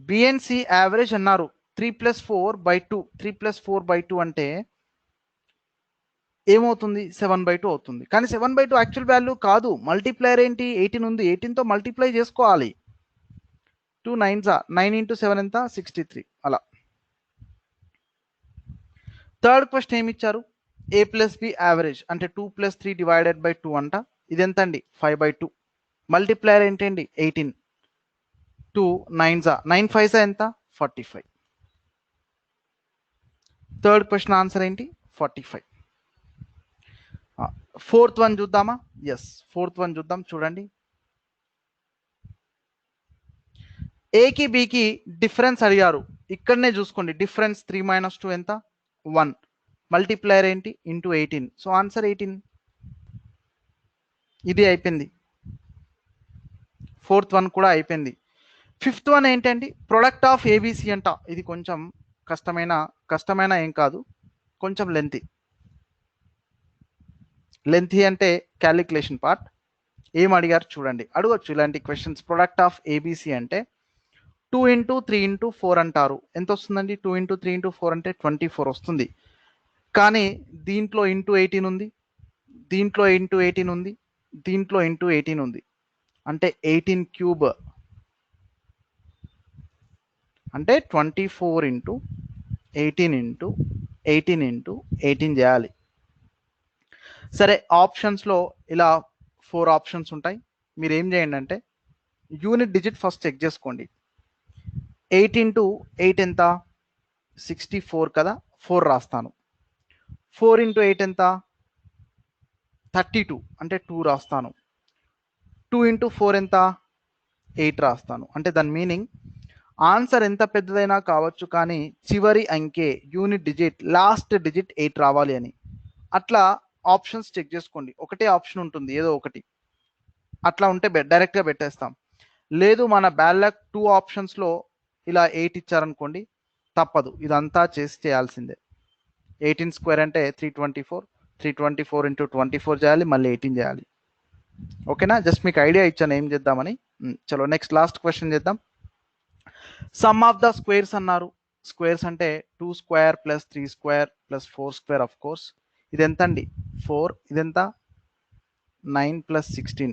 [SPEAKER 1] బిఎన్సి యావరేజ్ అన్నారు 3+4/2, 3+4/2 అంటే ఏమవుతుంది 7/2 అవుతుంది. కానీ 7/2 యాక్చువల్ వాల్యూ కాదు, మల్టీప్లైర్ ఏంటి 18 ఉంది, 18తో మల్టిప్లై చేసుకోవాలి. 2 9s 9 × 7 ఎంత 63 అలా. థర్డ్ క్వశ్చన్ ఏమి ఇచ్చారు, a+b యావరేజ్ అంటే 2+3/2 అంట. ఇది ఎంత అండి 5/2. మల్టిప్లైర్ ఏంటండి 18. 2 9s 9 5s ఎంత 45. థర్డ్ క్వశ్చన్ ఆన్సర్ ఏంటి 45. ఫోర్త్ వన్ చూద్దామా? ఎస్, ఫోర్త్ వన్ చూద్దాం. చూడండి, ఏకి బికి డిఫరెన్స్ అడిగారు. ఇక్కడనే చూసుకోండి, డిఫరెన్స్ 3 - 2 ఎంత 1. మల్టిప్లైర్ ఏంటి ఇంటూ 18. So answer 18. ఇది అయిపోయింది, ఫోర్త్ వన్ కూడా అయిపోయింది. ఫిఫ్త్ వన్ ఏంటండి, ప్రొడక్ట్ ఆఫ్ ఏబిసి అంట. ఇది కొంచెం కష్టమైన ఏం కాదు, కొంచెం లెంతీ అంటే క్యాలిక్యులేషన్ పార్ట్. ఏం అడిగారు చూడండి, అడగొచ్చు ఇలాంటి క్వశ్చన్స్. ప్రొడక్ట్ ఆఫ్ ఏబిసి అంటే 2 × 3 × 4 అంటారు. ఎంత వస్తుందండి 2 × 3 × 4 అంటే 24 వస్తుంది. కానీ దీంట్లో ఇంటూ 18 ఉంది, దీంట్లో ఇంటూ 18 ఉంది, దీంట్లో ఇంటూ 18 ఉంది, అంటే 18³ అంటే 24 × 18 × 18 × 18 చేయాలి. సరే, ఆప్షన్స్లో ఇలా 4 ఆప్షన్స్ ఉంటాయి. మీరు ఏం చేయండి అంటే యూనిట్ డిజిట్ ఫస్ట్ చెక్ చేసుకోండి. 8 × 8 ఎంత 64 కదా, 4 రాస్తాను. 4 × 8 ఎంత 32 అంటే 2 రాస్తాను. 2 × 4 ఎంత 8 రాస్తాను. అంటే దాని మీనింగ్ ఆన్సర్ ఎంత పెద్దదైనా కావచ్చు, కానీ చివరి అంకె యూనిట్ డిజిట్ లాస్ట్ డిజిట్ 8 రావాలి అని. అట్లా ఆప్షన్స్ చెక్ చేసుకోండి. ఒకటే ఆప్షన్ ఉంటుంది ఏదో ఒకటి, అట్లా ఉంటే డైరెక్ట్గా పెట్టేస్తాం. లేదు మన బ్యాడ్ లక్ 2 ఆప్షన్స్లో ఇలా 8 ఇచ్చారనుకోండి, తప్పదు, ఇదంతా చేయాల్సిందే. 18² అంటే 324, 324 × 24 చేయాలి, మళ్ళీ 18 చేయాలి. ఓకేనా, జస్ట్ మీకు ఐడియా ఇచ్చాను ఏం చేద్దామని. చలో నెక్స్ట్ లాస్ట్ క్వశ్చన్ చేద్దాం. సమ్ ఆఫ్ ద స్క్వేర్స్ అన్నారు. స్క్వేర్స్ అంటే 2² + 3² + 4² ఆఫ్ కోర్స్. ఇది ఎంత అండి 4, ఇదెంత 9 + 16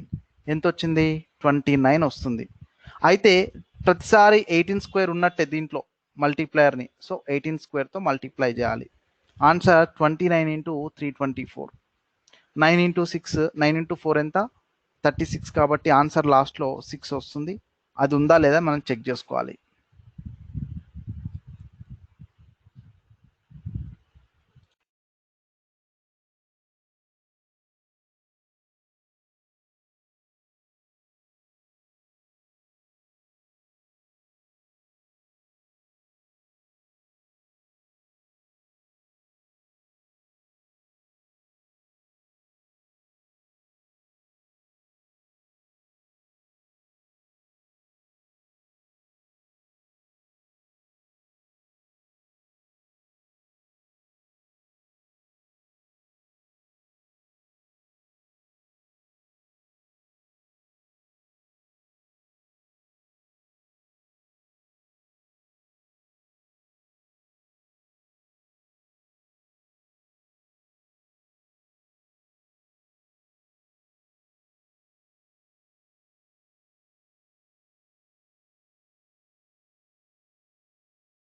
[SPEAKER 1] ఎంత వచ్చింది 29 వస్తుంది. అయితే ప్రతిసారి 18² ఉన్నట్టే దీంట్లో మల్టీప్లయర్ని, సో 18²తో మల్టిప్లై చేయాలి. ఆన్సర్ 29 × 324. 9 × 6 9 × 4 ఎంత 36 కాబట్టి ఆన్సర్ లాస్ట్లో 6 వస్తుంది. అది ఉందా లేదా మనం చెక్ చేసుకోవాలి.